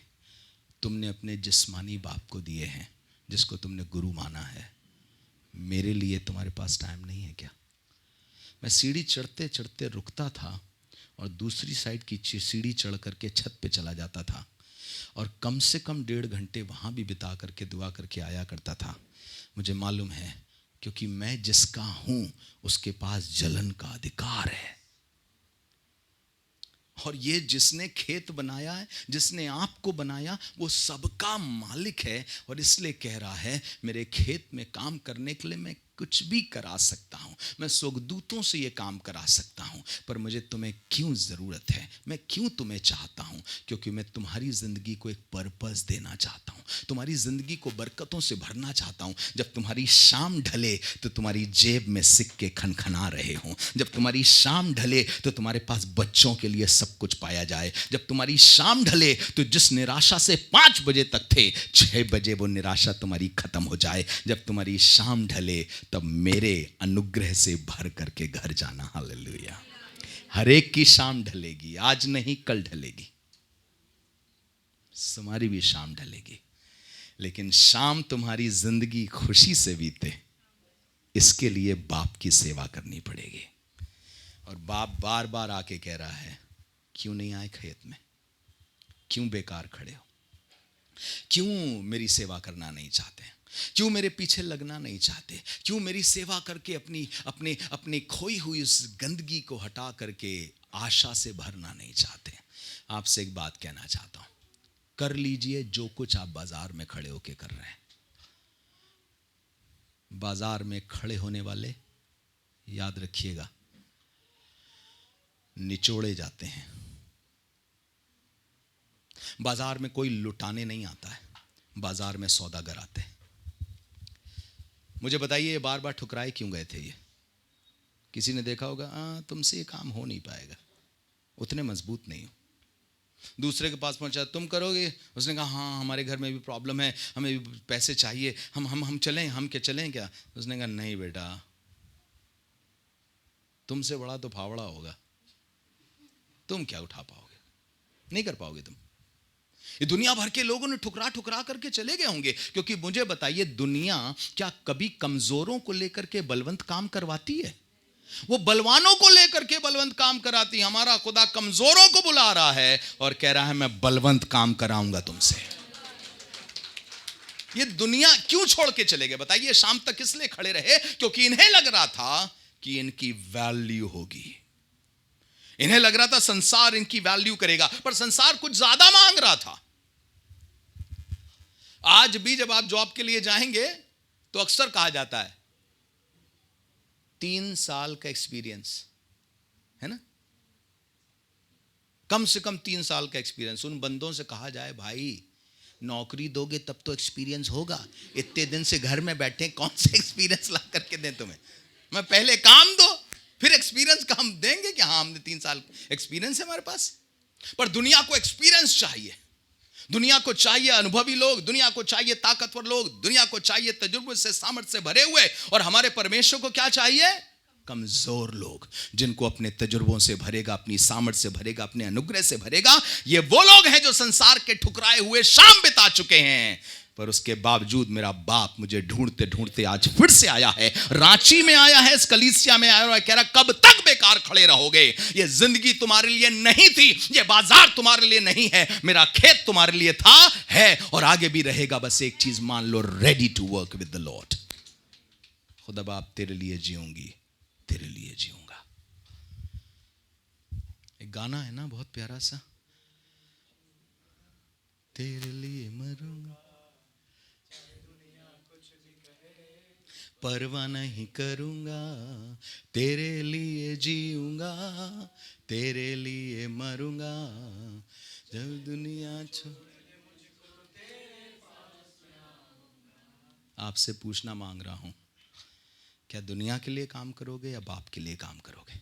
तुमने अपने जिस्मानी बाप को दिए हैं जिसको तुमने गुरु माना है, मेरे लिए तुम्हारे पास टाइम नहीं है क्या? मैं सीढ़ी चढ़ते चढ़ते रुकता था और दूसरी साइड की सीढ़ी चढ़ करके छत पे चला जाता था और कम से कम 1.5 घंटे वहाँ भी बिता करके दुआ करके आया करता था। मुझे मालूम है क्योंकि मैं जिसका हूँ उसके पास जलन का अधिकार है। और ये जिसने खेत बनाया है, जिसने आपको बनाया, वो सबका मालिक है और इसलिए कह रहा है मेरे खेत में काम करने के लिए मैं कुछ भी करा सकता हूँ, मैं स्वर्गदूतों से ये काम करा सकता हूँ, पर मुझे तुम्हें क्यों ज़रूरत है, मैं क्यों तुम्हें चाहता हूँ? क्योंकि मैं तुम्हारी ज़िंदगी को एक पर्पस देना चाहता हूँ, तुम्हारी ज़िंदगी को बरकतों से भरना चाहता हूँ। जब तुम्हारी शाम ढले तो तुम्हारी जेब में सिक्के खनखना रहे हों, जब तुम्हारी शाम ढले तो तुम्हारे पास बच्चों के लिए सब कुछ पाया जाए, जब तुम्हारी शाम ढले तो जिस निराशा से 5 बजे तक थे 6 बजे वो निराशा तुम्हारी खत्म हो जाए। जब तुम्हारी शाम ढले तब मेरे अनुग्रह से भर करके घर जाना। हालेलुया। हर एक की शाम ढलेगी, आज नहीं कल ढलेगी, तुम्हारी भी शाम ढलेगी, लेकिन शाम तुम्हारी जिंदगी खुशी से बीते इसके लिए बाप की सेवा करनी पड़ेगी। और बाप बार बार आके कह रहा है, क्यों नहीं आए खेत में, क्यों बेकार खड़े हो, क्यों मेरी सेवा करना नहीं चाहते, क्यों मेरे पीछे लगना नहीं चाहते, क्यों मेरी सेवा करके अपनी खोई हुई उस गंदगी को हटा करके आशा से भरना नहीं चाहते। आपसे एक बात कहना चाहता हूं, कर लीजिए जो कुछ आप बाजार में खड़े होके कर रहे हैं। बाजार में खड़े होने वाले याद रखिएगा निचोड़े जाते हैं। बाजार में कोई लुटाने नहीं आता है, बाजार में सौदागर आते हैं। मुझे बताइए ये बार बार ठुकराए क्यों गए थे? ये किसी ने देखा होगा, तुमसे ये काम हो नहीं पाएगा, उतने मजबूत नहीं हो। दूसरे के पास पहुंचा, तुम करोगे? उसने कहा हाँ हमारे घर में भी प्रॉब्लम है, हमें भी पैसे चाहिए, हम चलें, हम क्या चलें क्या? उसने कहा नहीं बेटा, तुमसे बड़ा तो फावड़ा होगा, तुम क्या उठा पाओगे, नहीं कर पाओगे तुम। ये दुनिया भर के लोगों ने ठुकरा ठुकरा करके चले गए होंगे, क्योंकि मुझे बताइए दुनिया क्या कभी कमजोरों को लेकर के बलवंत काम करवाती है? वो बलवानों को लेकर के बलवंत काम कराती है। हमारा खुदा कमजोरों को बुला रहा है और कह रहा है मैं बलवंत काम कराऊंगा तुमसे। ये दुनिया क्यों छोड़ के चले गए बताइए? शाम तक इसलिए खड़े रहे क्योंकि इन्हें लग रहा था कि इनकी वैल्यू होगी, इन्हें लग रहा था संसार इनकी वैल्यू करेगा, पर संसार कुछ ज्यादा मांग रहा था। आज भी जब आप जॉब के लिए जाएंगे तो अक्सर कहा जाता है 3 साल का एक्सपीरियंस है ना, कम से कम 3 साल का एक्सपीरियंस। उन बंदों से कहा जाए भाई नौकरी दोगे तब तो एक्सपीरियंस होगा, इतने दिन से घर में बैठे कौन से एक्सपीरियंस ला करके दें तुम्हें? मैं पहले काम दो फिर एक्सपीरियंस का हम देंगे कि हाँ हमने 3 साल एक्सपीरियंस है हमारे पास। पर दुनिया को एक्सपीरियंस चाहिए, दुनिया को चाहिए अनुभवी लोग, दुनिया को चाहिए ताकतवर लोग, दुनिया को चाहिए तजुर्बे से सामर्थ्य से भरे हुए, और हमारे परमेश्वर को क्या चाहिए? कमजोर लोग, जिनको अपने तजुर्बों से भरेगा, अपनी सामर्थ्य से भरेगा, अपने अनुग्रह से भरेगा। ये वो लोग हैं जो संसार के ठुकराए हुए शाम बिता चुके हैं, पर उसके बावजूद मेरा बाप मुझे ढूंढते ढूंढते आज फिर से आया है, रांची में आया है, इस कलीसिया में आया है, कह रहा कब तक बेकार खड़े रहोगे? ये जिंदगी तुम्हारे लिए नहीं थी, ये बाजार तुम्हारे लिए नहीं है, मेरा खेत तुम्हारे लिए था, है और आगे भी रहेगा। बस एक चीज मान लो, ready to work with the Lord. खुदा बाप तेरे लिए जीऊंगी, तेरे लिए जीऊंगा। एक गाना है ना बहुत प्यारा सा, तेरे लिए मरूंगा परवाह नहीं करूंगा, तेरे लिए जीऊंगा, तेरे लिए मरूंगा, जब दुनिया आपसे पूछना मांग रहा हूं, क्या दुनिया के लिए काम करोगे या बाप के लिए काम करोगे?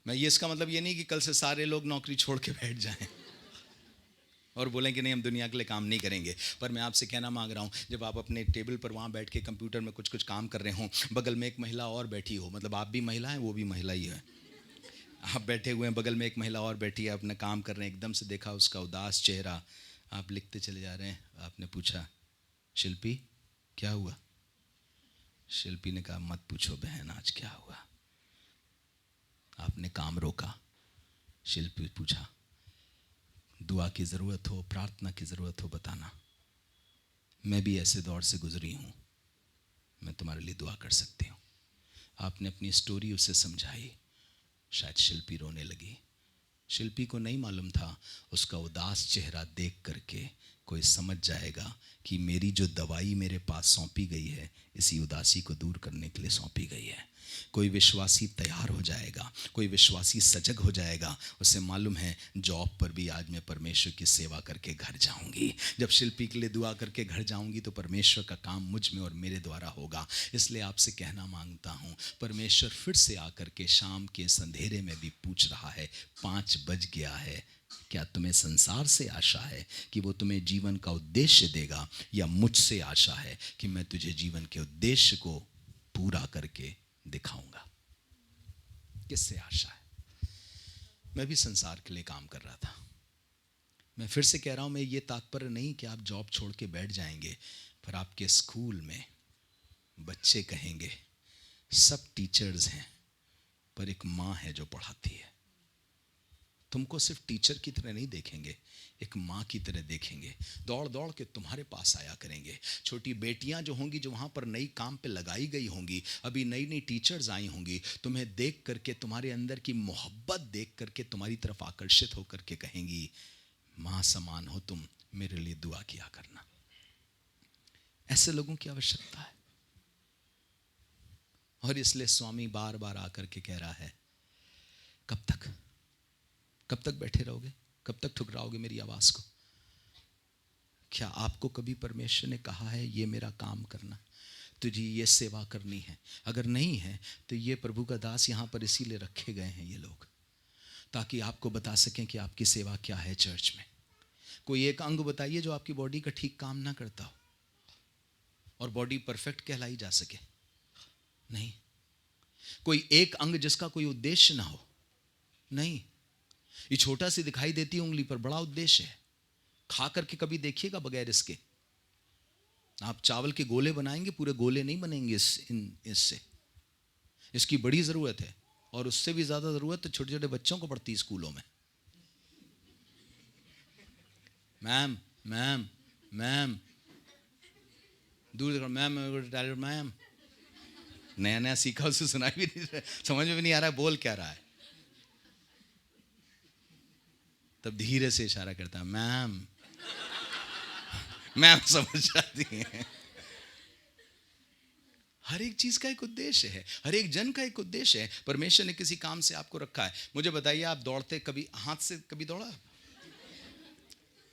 मैं ये, इसका मतलब ये नहीं कि कल से सारे लोग नौकरी छोड़ के बैठ जाएं और बोलें कि नहीं हम दुनिया के लिए काम नहीं करेंगे। पर मैं आपसे कहना मांग रहा हूँ, जब आप अपने टेबल पर वहाँ बैठ के कंप्यूटर में कुछ कुछ काम कर रहे हों, बगल में एक महिला और बैठी हो, मतलब आप भी महिला हैं, वो भी महिला ही है, आप बैठे हुए हैं, बगल में एक महिला और बैठी है, अपना काम कर रहे हैं, एकदम से देखा उसका उदास चेहरा, आप लिखते चले जा रहे हैं। आपने पूछा, शिल्पी क्या हुआ? शिल्पी ने कहा, मत पूछो बहन आज क्या हुआ। आपने काम रोका। शिल्पी पूछा, दुआ की ज़रूरत हो, प्रार्थना की ज़रूरत हो बताना, मैं भी ऐसे दौर से गुजरी हूँ, मैं तुम्हारे लिए दुआ कर सकती हूँ। आपने अपनी स्टोरी उसे समझाई। शायद शिल्पी रोने लगी। शिल्पी को नहीं मालूम था उसका उदास चेहरा देख करके कोई समझ जाएगा कि मेरी जो दवाई मेरे पास सौंपी गई है, इसी उदासी को दूर करने के लिए सौंपी गई है। कोई विश्वासी तैयार हो जाएगा, कोई विश्वासी सजग हो जाएगा, उसे मालूम है जॉब पर भी आज मैं परमेश्वर की सेवा करके घर जाऊंगी। जब शिल्पी के लिए दुआ करके घर जाऊंगी तो परमेश्वर का काम मुझ में और मेरे द्वारा होगा। इसलिए आपसे कहना मांगता हूँ, परमेश्वर फिर से आकर के शाम के इस अंधेरे में भी पूछ रहा है, 5 बज गया है, क्या तुम्हें संसार से आशा है कि वो तुम्हें जीवन का उद्देश्य देगा, या मुझसे आशा है कि मैं तुझे जीवन के उद्देश्य को पूरा करके दिखाऊंगा? किससे आशा है? मैं भी संसार के लिए काम कर रहा था। मैं फिर से कह रहा हूं, मैं ये तात्पर्य नहीं कि आप जॉब छोड़ के बैठ जाएंगे, पर आपके स्कूल में बच्चे कहेंगे सब टीचर्स हैं पर एक माँ है जो पढ़ाती है। तुमको सिर्फ टीचर की तरह नहीं देखेंगे, एक माँ की तरह देखेंगे। दौड़ दौड़ के तुम्हारे पास आया करेंगे। छोटी बेटियां जो होंगी, जो वहाँ पर नई काम पे लगाई गई होंगी, अभी नई नई टीचर्स आई होंगी, तुम्हें देख करके, तुम्हारे अंदर की मोहब्बत देख करके तुम्हारी तरफ आकर्षित होकर के कहेंगी, माँ समान हो तुम, मेरे लिए दुआ किया करना। ऐसे लोगों की आवश्यकता है। और इसलिए स्वामी बार बार आकर के कह रहा है, कब तक बैठे रहोगे? कब तक ठुकराओगे मेरी आवाज़ को? क्या आपको कभी परमेश्वर ने कहा है ये मेरा काम करना, तुझे ये सेवा करनी है? अगर नहीं है तो ये प्रभु का दास यहाँ पर इसीलिए रखे गए हैं ये लोग, ताकि आपको बता सकें कि आपकी सेवा क्या है चर्च में। कोई एक अंग बताइए जो आपकी बॉडी का ठीक काम ना करता हो और बॉडी परफेक्ट कहलाई जा सके। नहीं। कोई एक अंग जिसका कोई उद्देश्य ना हो। नहीं। ये छोटा सी दिखाई देती उंगली पर बड़ा उद्देश्य है। खा करके कभी देखिएगा बगैर इसके। आप चावल के गोले बनाएंगे, पूरे गोले नहीं बनेंगे इससे। इसकी बड़ी ज़रूरत है, और उससे भी ज़्यादा ज़रूरत तो छोटे छोटे बच्चों को पड़ती है स्कूलों में। मैम मैम मैम, दूर देखो, मैम मैम, नया नया सीखा, उसे सुनाई भी नहीं, समझ में भी नहीं आ रहा है बोल क्या रहा है। तब धीरे से इशारा करता है, मैम। मैम समझ जाती हैं। हर एक चीज का एक उद्देश्य है, हर एक जन का एक उद्देश्य है। परमेश्वर ने किसी काम से आपको रखा है। मुझे बताइए, आप दौड़ते कभी हाथ से कभी दौड़ा?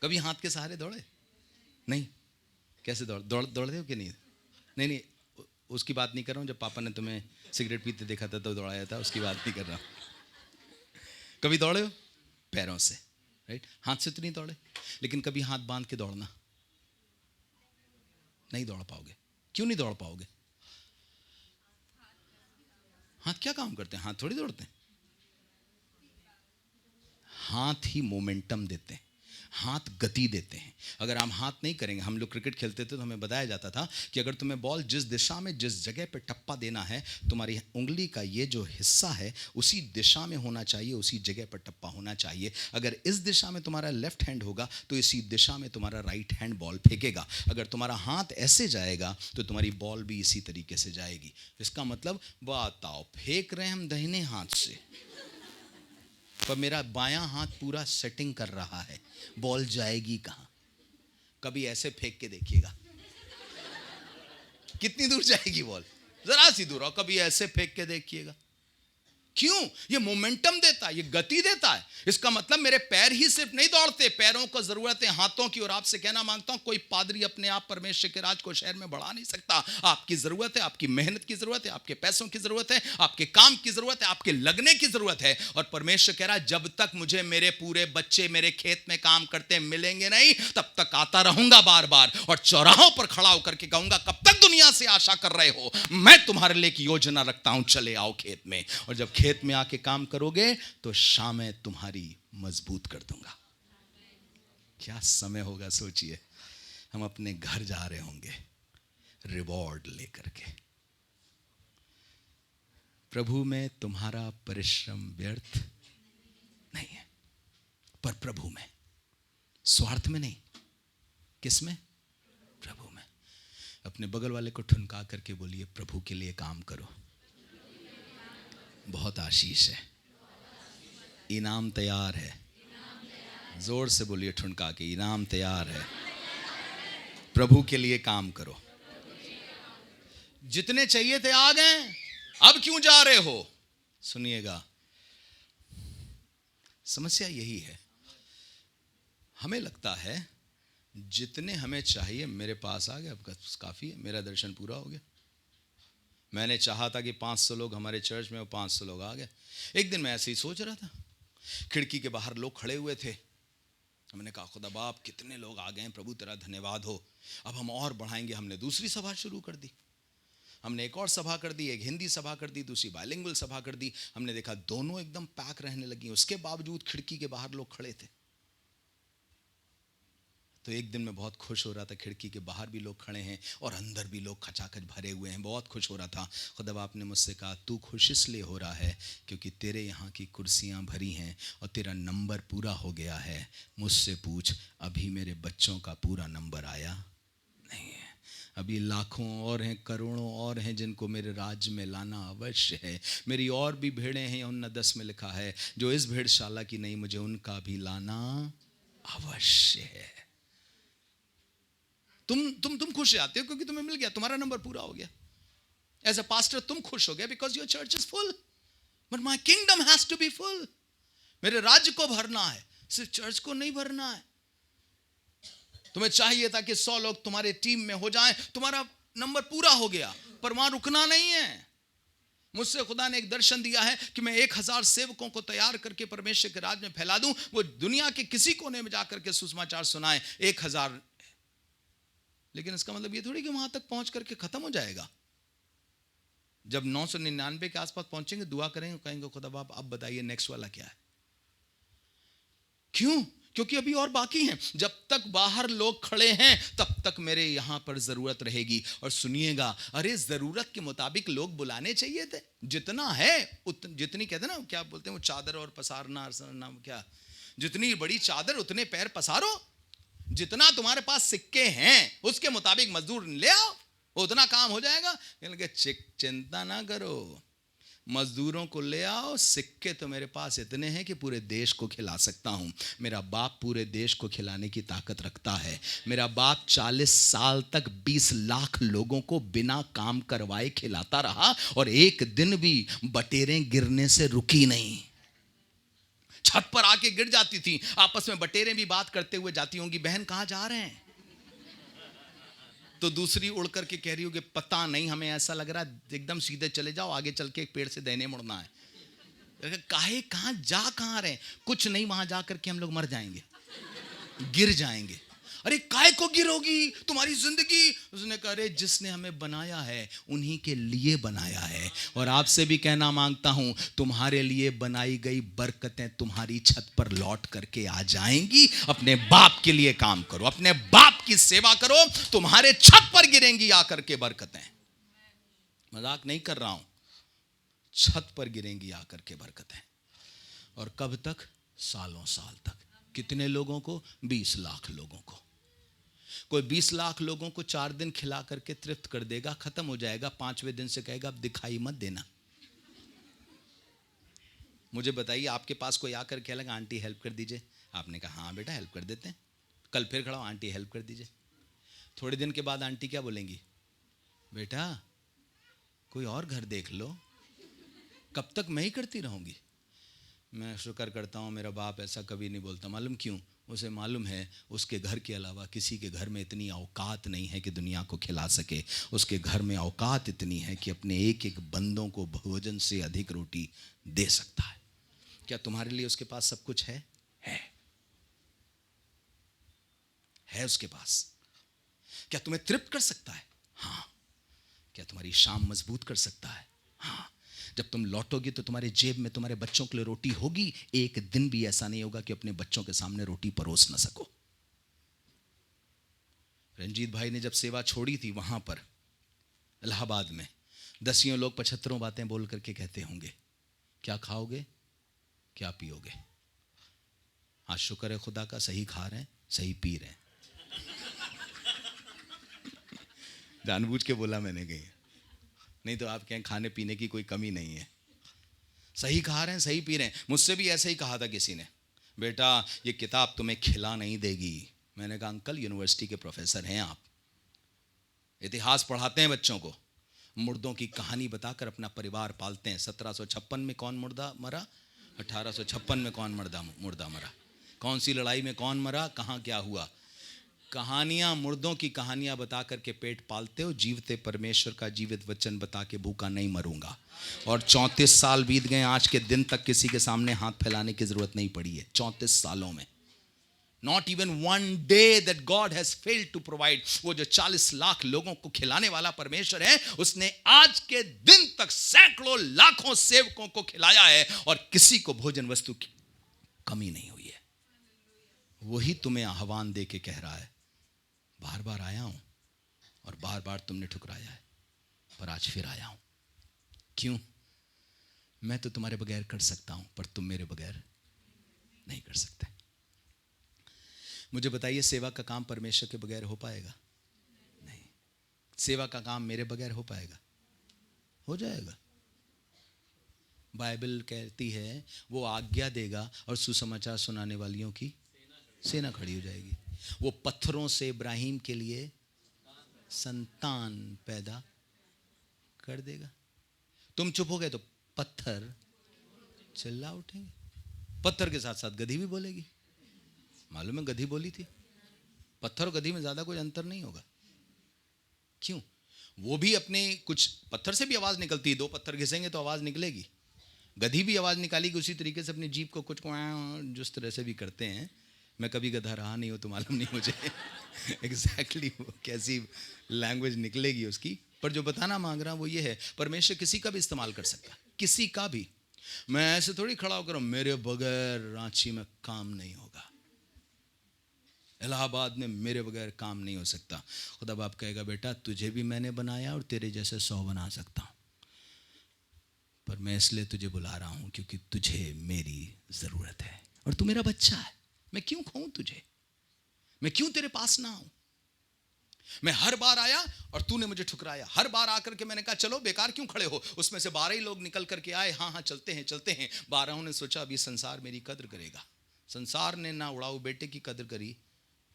कभी हाथ के सहारे दौड़े? नहीं। कैसे दौड़ते हो कि नहीं? नहीं नहीं, उसकी बात नहीं कर रहा हूँ जब पापा ने तुम्हें सिगरेट पीते देखा था तो दौड़ाया था, उसकी बात नहीं कर रहा हूँ। कभी दौड़े हो पैरों से, राइट? हाथ से तो नहीं दौड़े, लेकिन कभी हाथ बांध के दौड़ना। नहीं दौड़ पाओगे। क्यों नहीं दौड़ पाओगे? हाथ क्या काम करते हैं? हाथ थोड़ी दौड़ते हैं। हाथ ही मोमेंटम देते हैं, हाथ गति देते हैं। अगर हम हाथ नहीं करेंगे, हम लोग क्रिकेट खेलते थे तो हमें बताया जाता था कि अगर तुम्हें बॉल जिस दिशा में, जिस जगह पे टप्पा देना है, तुम्हारी उंगली का ये जो हिस्सा है उसी दिशा में होना चाहिए, उसी जगह पर टप्पा होना चाहिए। अगर इस दिशा में तुम्हारा लेफ्ट हैंड होगा तो इसी दिशा में तुम्हारा राइट हैंड बॉल फेंकेगा। अगर तुम्हारा हाथ ऐसे जाएगा तो तुम्हारी बॉल भी इसी तरीके से जाएगी। इसका मतलब, बताओ, फेंक रहे हैं हम दाहिने हाथ से, पर मेरा बायां हाथ पूरा सेटिंग कर रहा है, बॉल जाएगी कहां? कभी ऐसे फेंक के देखिएगा कितनी दूर जाएगी बॉल, जरा सी दूर। और कभी ऐसे फेंक के देखिएगा क्यों? ये मोमेंटम देता है, ये गति देता है। इसका मतलब मेरे पैर ही सिर्फ नहीं दौड़ते, पैरों को जरूरत है हाथों की। और आपसे कहना मांगता हूं, कोई पादरी अपने आप परमेश्वर के राज को शहर में बढ़ा नहीं सकता। आपकी जरूरत है, आपकी मेहनत की जरूरत है, आपके पैसों की जरूरत है, आपके काम की जरूरत है, आपके लगने की जरूरत है। और परमेश्वर कह रहा है, जब तक मुझे मेरे पूरे बच्चे मेरे खेत में काम करते मिलेंगे नहीं, तब तक आता रहूंगा बार बार, और चौराहों पर खड़ा होकर के कहूंगा, कब तक दुनिया से आशा कर रहे हो? मैं तुम्हारे लिए एक योजना रखता हूं, चले आओ खेत में। और जब खेत में आके काम करोगे तो शामें तुम्हारी मजबूत कर दूंगा। क्या समय होगा सोचिए, हम अपने घर जा रहे होंगे रिवॉर्ड लेकर के। प्रभु में तुम्हारा परिश्रम व्यर्थ नहीं है, पर प्रभु में, स्वार्थ में नहीं। किस में? प्रभु में। अपने बगल वाले को ठुनका करके बोलिए, प्रभु के लिए काम करो, बहुत आशीष है, इनाम तैयार है। जोर से बोलिए ठुनका के, इनाम तैयार है। प्रभु के लिए काम करो। जितने चाहिए थे आ गए, अब क्यों जा रहे हो? सुनिएगा, समस्या यही है, हमें लगता है जितने हमें चाहिए मेरे पास आ गए, अब काफी है, मेरा दर्शन पूरा हो गया। मैंने चाहा था कि 500 लोग हमारे चर्च में, वो 500 लोग आ गए। एक दिन मैं ऐसे ही सोच रहा था, खिड़की के बाहर लोग खड़े हुए थे। हमने कहा, खुदा बाप कितने लोग आ गए हैं, प्रभु तेरा धन्यवाद हो, अब हम और बढ़ाएंगे। हमने दूसरी सभा शुरू कर दी, हमने एक और सभा कर दी, एक हिंदी सभा कर दी, दूसरी बाइलिंगुअल सभा कर दी। हमने देखा दोनों एकदम पैक रहने लगी, उसके बावजूद खिड़की के बाहर लोग खड़े थे। तो एक दिन मैं बहुत खुश हो रहा था, खिड़की के बाहर भी लोग खड़े हैं और अंदर भी लोग खचाखच भरे हुए हैं, बहुत खुश हो रहा था। खुदा बाप ने मुझसे कहा, तू खुश इसलिए हो रहा है क्योंकि तेरे यहाँ की कुर्सियाँ भरी हैं और तेरा नंबर पूरा हो गया है। मुझसे पूछ, अभी मेरे बच्चों का पूरा नंबर आया नहीं है। अभी लाखों और हैं, करोड़ों और हैं जिनको मेरे राज्य में लाना अवश्य है। मेरी और भी भेड़ें हैं, 9:10 में लिखा है, जो इस भेड़शाला की नहीं, मुझे उनका भी लाना अवश्य है। तुम खुश आते हो क्योंकि तुम्हें मिल गया, तुम्हारा नंबर पूरा हो गया। एज अ पास्टर तुम खुश हो गए because your church is full, but my kingdom has to be full. मेरे राज्य को भरना है, सिर्फ चर्च को नहीं भरना है। तुम्हें चाहिए था कि 100 लोग तुम्हारे टीम में हो जाएं, तुम्हारा नंबर पूरा हो गया, पर वहां रुकना नहीं है। मुझसे खुदा ने एक दर्शन दिया है कि मैं 1000 सेवकों को तैयार करके परमेश्वर के राज में फैला दूं, वो दुनिया के किसी कोने में जाकर के सुसमाचार सुनाए। 1000, लेकिन इसका मतलब ये थोड़ी कि वहां तक पहुंच करके खत्म हो जाएगा। जब 999 के आसपास पहुंचेंगे, दुआ करेंगे, कहेंगे खुदा बाप अब बताइए नेक्स्ट वाला क्या है। क्यों? क्योंकि अभी और बाकी हैं। जब तक बाहर लोग खड़े हैं तब तक मेरे यहां पर जरूरत रहेगी। और सुनिएगा, अरे जरूरत के मुताबिक लोग बुलाने चाहिए थे। जितना है जितनी कहते हैं ना, क्या बोलते हैं वो, चादर और पसारना नाम क्या, जितनी बड़ी चादर उतने पैर पसारो। जितना तुम्हारे पास सिक्के हैं उसके मुताबिक मजदूर ले आओ, उतना काम हो जाएगा। चिंता ना करो, मजदूरों को ले आओ, सिक्के तो मेरे पास इतने हैं कि पूरे देश को खिला सकता हूं। मेरा बाप पूरे देश को खिलाने की ताकत रखता है। मेरा बाप 40 साल तक 20 लाख लोगों को बिना काम करवाए खिलाता रहा और एक दिन भी बटेरें गिरने से रुकी नहीं। छत पर आके गिर जाती थी, आपस में बटेरें भी बात करते हुए जाती होंगी, बहन कहां जा रहे हैं? तो दूसरी उड़ करके कह रही होगी, पता नहीं, हमें ऐसा लग रहा है एकदम सीधे चले जाओ, आगे चल के एक पेड़ से दाहिने मुड़ना है। काहे, कहां रहे? कुछ नहीं, वहां जा करके हम लोग मर जाएंगे, गिर जाएंगे। अरे काय को गिरोगी, तुम्हारी जिंदगी। उसने कहा, अरे जिसने हमें बनाया है उन्हीं के लिए बनाया है। और आपसे भी कहना मांगता हूं, तुम्हारे लिए बनाई गई बरकतें तुम्हारी छत पर लौट करके आ जाएंगी। अपने बाप के लिए काम करो, अपने बाप की सेवा करो, तुम्हारे छत पर गिरेंगी आकर के बरकतें। मजाक नहीं कर रहा हूं, छत पर गिरेंगी आकर के बरकतें। और कब तक? सालों साल तक। कितने लोगों को? 20 लाख लोगों को। कोई 20 लाख लोगों को 4 दिन खिला करके तृप्त कर देगा, खत्म हो जाएगा। 5वें दिन से कहेगा अब दिखाई मत देना। मुझे बताइए, आपके पास कोई आकर कह लगा आंटी हेल्प कर दीजिए, आपने कहा हाँ बेटा हेल्प कर देते हैं। कल फिर खड़ा हो, आंटी हेल्प कर दीजिए। थोड़े दिन के बाद आंटी क्या बोलेंगी? बेटा कोई और घर देख लो, कब तक मैं ही करती रहूँगी? मैं शुक्र करता हूँ मेरा बाप ऐसा कभी नहीं बोलता। मालूम क्यों? उसे मालूम है उसके घर के अलावा किसी के घर में इतनी औकात नहीं है कि दुनिया को खिला सके। उसके घर में औकात इतनी है कि अपने एक एक बंदों को भोजन से अधिक रोटी दे सकता है। क्या तुम्हारे लिए उसके पास सब कुछ है? है उसके पास। क्या तुम्हें तृप्त कर सकता है? हाँ। क्या तुम्हारी शाम मजबूत कर सकता है? हाँ। जब तुम लौटोगे तो तुम्हारे जेब में तुम्हारे बच्चों के लिए रोटी होगी। एक दिन भी ऐसा नहीं होगा कि अपने बच्चों के सामने रोटी परोस ना सको। रंजीत भाई ने जब सेवा छोड़ी थी वहां पर इलाहाबाद में, दसियों लोग 75 बातें बोल करके कहते होंगे, क्या खाओगे, क्या पियोगे? आज शुक्र है खुदा का, सही खा रहे हैं, सही पी रहे हैं। जानबूझ के बोला मैंने कहीं, नहीं तो आप कहें खाने पीने की कोई कमी नहीं है। सही खा रहे हैं, सही पी रहे हैं। मुझसे भी ऐसे ही कहा था किसी ने, बेटा ये किताब तुम्हें खिला नहीं देगी। मैंने कहा अंकल यूनिवर्सिटी के प्रोफेसर हैं आप, इतिहास पढ़ाते हैं बच्चों को, मुर्दों की कहानी बताकर अपना परिवार पालते हैं। 1756 में कौन मुर्दा मरा, 1856 में कौन मुर्दा मरा, कौन सी लड़ाई में कौन मरा, कहाँ क्या हुआ। कहानियां, मुर्दों की कहानियां बता करके पेट पालते हो। जीवते परमेश्वर का जीवित वचन बता के भूखा नहीं मरूंगा। और 34 साल बीत गए, आज के दिन तक किसी के सामने हाथ फैलाने की जरूरत नहीं पड़ी है। 34 सालों में not even one day that God has failed to provide. वो जो 40 लाख लोगों को खिलाने वाला परमेश्वर है, उसने आज के दिन तक सैकड़ों लाखों सेवकों को खिलाया है और किसी को भोजन वस्तु की कमी नहीं हुई है। वही तुम्हें आह्वान दे के कह रहा है, बार बार आया हूं और बार बार तुमने ठुकराया है, पर आज फिर आया हूं। क्यों? मैं तो तुम्हारे बगैर कर सकता हूं, पर तुम मेरे बगैर नहीं कर सकते। मुझे बताइए, सेवा का काम परमेश्वर के बगैर हो पाएगा? नहीं। सेवा का काम मेरे बगैर हो पाएगा? हो जाएगा। बाइबल कहती है वो आज्ञा देगा और सुसमाचार सुनाने वालियों की सेना खड़ी हो जाएगी। वो पत्थरों से इब्राहिम के लिए संतान पैदा कर देगा। तुम चुप हो गए तो पत्थर चिल्ला उठेंगे। पत्थर के साथ साथ गधी भी बोलेगी। मालूम है गधी बोली थी। पत्थर और गधी में ज्यादा कोई अंतर नहीं होगा। क्यों? वो भी अपने कुछ पत्थर से भी आवाज निकलती है। 2 पत्थर घिसेंगे तो आवाज निकलेगी। गधी भी आवाज निकालेगी उसी तरीके से। अपनी जीभ को कुछ जिस तरह से भी करते हैं। मैं कभी गधा रहा नहीं हूँ तो मालूम नहीं मुझे एग्जैक्टली वो कैसी लैंग्वेज निकलेगी उसकी। पर जो बताना मांग रहा हूँ वो ये है, परमेश्वर किसी का भी इस्तेमाल कर सकता है, किसी का भी। मैं ऐसे थोड़ी खड़ा होकर मेरे बगैर रांची में काम नहीं होगा, इलाहाबाद में मेरे बगैर काम नहीं हो सकता। खुदा बाप कहेगा बेटा तुझे भी मैंने बनाया और तेरे जैसे 100 बना सकता हूँ, पर मैं इसलिए तुझे बुला रहा हूँ क्योंकि तुझे मेरी ज़रूरत है और तू मेरा बच्चा है। मैं क्यों खाऊं तुझे? मैं क्यों तेरे पास ना आऊं? मैं हर बार आया और तूने मुझे ठुकराया। हर बार आकर के मैंने कहा चलो, बेकार क्यों खड़े हो? उसमें से 12 ही लोग निकल करके आए, हाँ हाँ चलते हैं चलते हैं। 12 ने सोचा अभी संसार मेरी कद्र करेगा। संसार ने ना उड़ाऊ बेटे की कद्र करी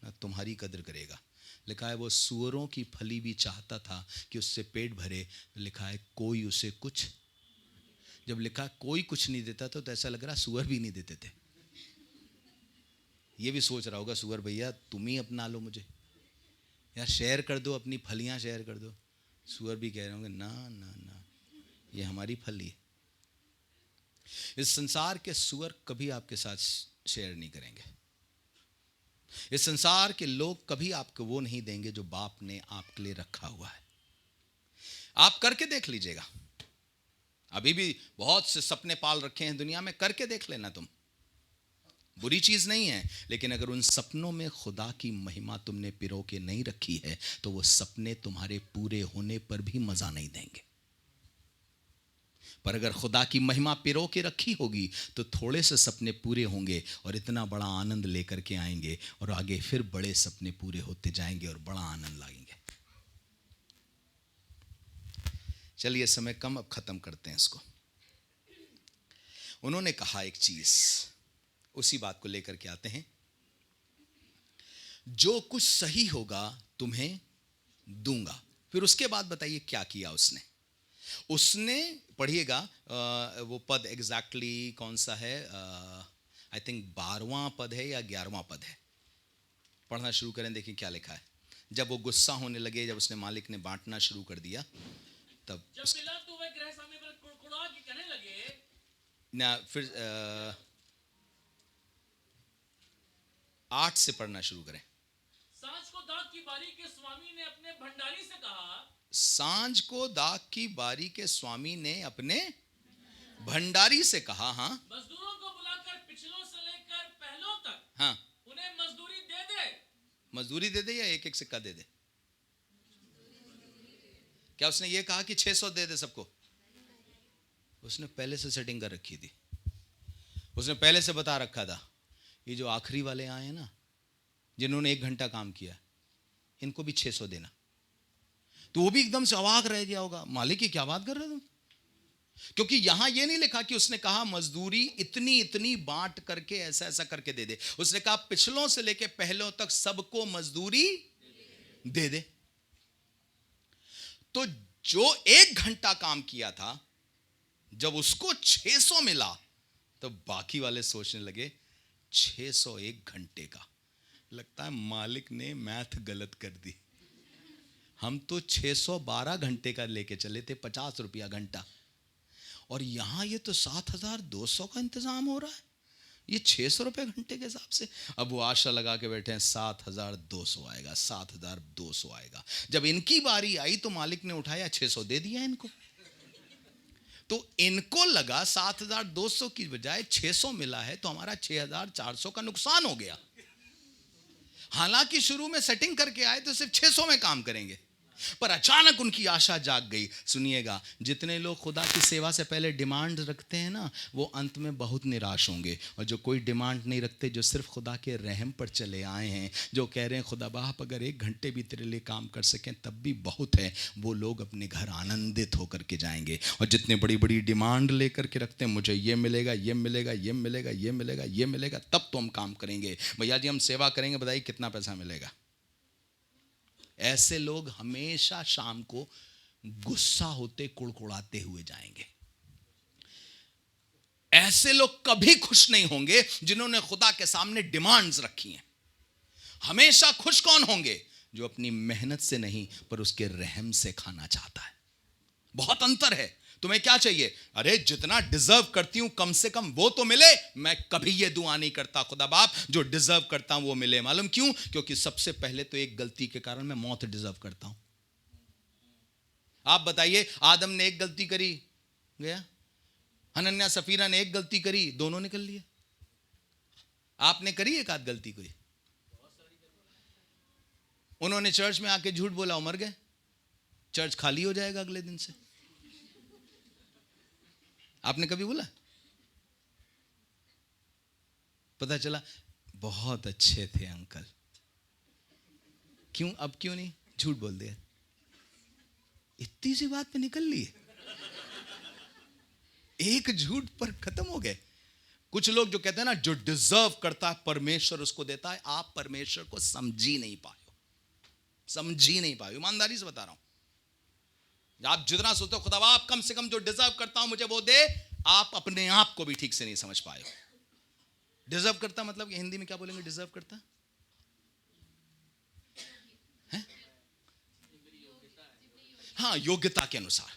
ना तुम्हारी कद्र करेगा। लिखा है वो सूअरों की फली भी चाहता था कि उससे पेट भरे। लिखा है कोई उसे कुछ, जब लिखा कोई कुछ नहीं देता तो ऐसा लग रहा सूअर भी नहीं देते थे। ये भी सोच रहा होगा सूअर भैया तुम ही अपना लो मुझे, यार शेयर कर दो, अपनी फलियां शेयर कर दो। सूअर भी कह रहे होंगे ना ना ना, ये हमारी फली है। इस संसार के सूअर कभी आपके साथ शेयर नहीं करेंगे। इस संसार के लोग कभी आपको वो नहीं देंगे जो बाप ने आपके लिए रखा हुआ है। आप करके देख लीजिएगा। अभी भी बहुत से सपने पाल रखे हैं दुनिया में, करके देख लेना तुम। बुरी चीज नहीं है, लेकिन अगर उन सपनों में खुदा की महिमा तुमने पिरो के नहीं रखी है तो वो सपने तुम्हारे पूरे होने पर भी मजा नहीं देंगे। पर अगर खुदा की महिमा पिरो के रखी होगी तो थोड़े से सपने पूरे होंगे और इतना बड़ा आनंद लेकर के आएंगे और आगे फिर बड़े सपने पूरे होते जाएंगे और बड़ा आनंद लाएंगे। चलिए समय कम, अब खत्म करते हैं इसको। उन्होंने कहा एक चीज, उसी बात को लेकर के आते हैं। जो कुछ सही होगा तुम्हें दूंगा। फिर उसके बाद बताइए क्या किया उसने। उसने, पढ़िएगा वो पद एग्जैक्टली कौन सा है, आई थिंक 12वां पद है या 11वां पद है, पढ़ना शुरू करें, देखिए क्या लिखा है। जब वो गुस्सा होने लगे, जब उसने मालिक ने बांटना शुरू कर दिया, तब जब पिलातु वह गृह स्वामी पर कुड़कुड़ा के कहने लगे, ना फिर 8 से पढ़ना शुरू करें। सांझ को दाख की बारी के स्वामी ने अपने भंडारी से कहा, सांझ को दाख की बारी के स्वामी ने अपने भंडारी से कहा, हाँ मजदूरों को बुलाकर पिछलों से लेकर पहलों तक हाँ, उन्हें मजदूरी दे दे। मजदूरी दे दे या एक एक सिक्का दे दे? क्या उसने ये कहा कि 600 दे दे सबको? उसने पहले से सेटिंग कर रखी थी, उसने पहले से बता रखा था, ये जो आखिरी वाले आए हैं ना, जिन्होंने 1 घंटा काम किया, इनको भी 600 देना। तो वो भी एकदम से अवाक रह गया होगा, मालिक की क्या बात कर रहे हो तुम? क्योंकि यहां ये नहीं लिखा कि उसने कहा मजदूरी इतनी इतनी बांट करके ऐसा ऐसा करके दे दे, उसने कहा पिछलों से लेके पहलों तक सबको मजदूरी दे दे। तो जो 1 घंटा काम किया था, जब उसको 600 मिला, तो बाकी वाले सोचने लगे 600 1 घंटे का, लगता है मालिक ने मैथ गलत कर दी, हम तो 612 घंटे का लेके चले थे, 50 रुपया घंटा, और यहां ये तो 7,200 का इंतजाम हो रहा है, ये 600 रुपये घंटे के हिसाब से। अब वो आशा लगा के बैठे हैं 7,200 आएगा, 7,200 आएगा। जब इनकी बारी आई तो मालिक ने उठाया 600 दे दिया इनको, तो इनको लगा 7,200 की बजाय 600 मिला है, तो हमारा 6,400 का नुकसान हो गया। हालांकि शुरू में सेटिंग करके आए तो सिर्फ 600 में काम करेंगे, पर अचानक उनकी आशा जाग गई। सुनिएगा, जितने लोग खुदा की सेवा से पहले डिमांड रखते हैं ना, वो अंत में बहुत निराश होंगे, और जो कोई डिमांड नहीं रखते, जो सिर्फ खुदा के रहम पर चले आए हैं, जो कह रहे हैं खुदा बाप अगर 1 घंटे भी तेरे लिए काम कर सकें तब भी बहुत है, वो लोग अपने घर आनंदित होकर के जाएंगे। और जितने बड़ी बड़ी डिमांड लेकर के रखते हैं, मुझे ये मिलेगा, ये मिलेगा, ये मिलेगा, ये मिलेगा, ये मिलेगा, तब तो हम काम करेंगे। भैया जी हम सेवा करेंगे, बताइए कितना पैसा मिलेगा? ऐसे लोग हमेशा शाम को गुस्सा होते कुड़कुड़ाते हुए जाएंगे। ऐसे लोग कभी खुश नहीं होंगे जिन्होंने खुदा के सामने डिमांड्स रखी हैं। हमेशा खुश कौन होंगे? जो अपनी मेहनत से नहीं पर उसके रहम से खाना चाहता है। बहुत अंतर है। तुम्हें क्या चाहिए? अरे जितना डिजर्व करती हूं कम से कम वो तो मिले। मैं कभी ये दुआ नहीं करता खुदा बाप जो डिजर्व करता हूं वो मिले। मालूम क्यों? क्योंकि सबसे पहले तो एक गलती के कारण मैं मौत डिजर्व करता हूं। आप बताइए, आदम ने एक गलती करी गया, हनन्या सफीरा ने एक गलती करी, दोनों निकल लिए। आपने करी एक आध गलती कोई? उन्होंने चर्च में आके झूठ बोला, मर गए, चर्च खाली हो जाएगा अगले दिन से। आपने कभी बोला? पता चला बहुत अच्छे थे अंकल, क्यों अब क्यों नहीं? झूठ बोल दिया, इतनी सी बात पे निकल लिए, एक झूठ पर खत्म हो गए। कुछ लोग जो कहते हैं ना, जो डिजर्व करता है परमेश्वर उसको देता है। आप परमेश्वर को समझी नहीं पाए हो, समझी नहीं पाए, ईमानदारी से बता रहा हूं। आप जितना सोचते हो खुदा आप कम से कम जो डिजर्व करता हूं मुझे वो दे, आप अपने आप को भी ठीक से नहीं समझ पाए हो। डिजर्व करता मतलब कि हिंदी में क्या बोलेंगे? डिजर्व करता है? हाँ, योग्यता के अनुसार,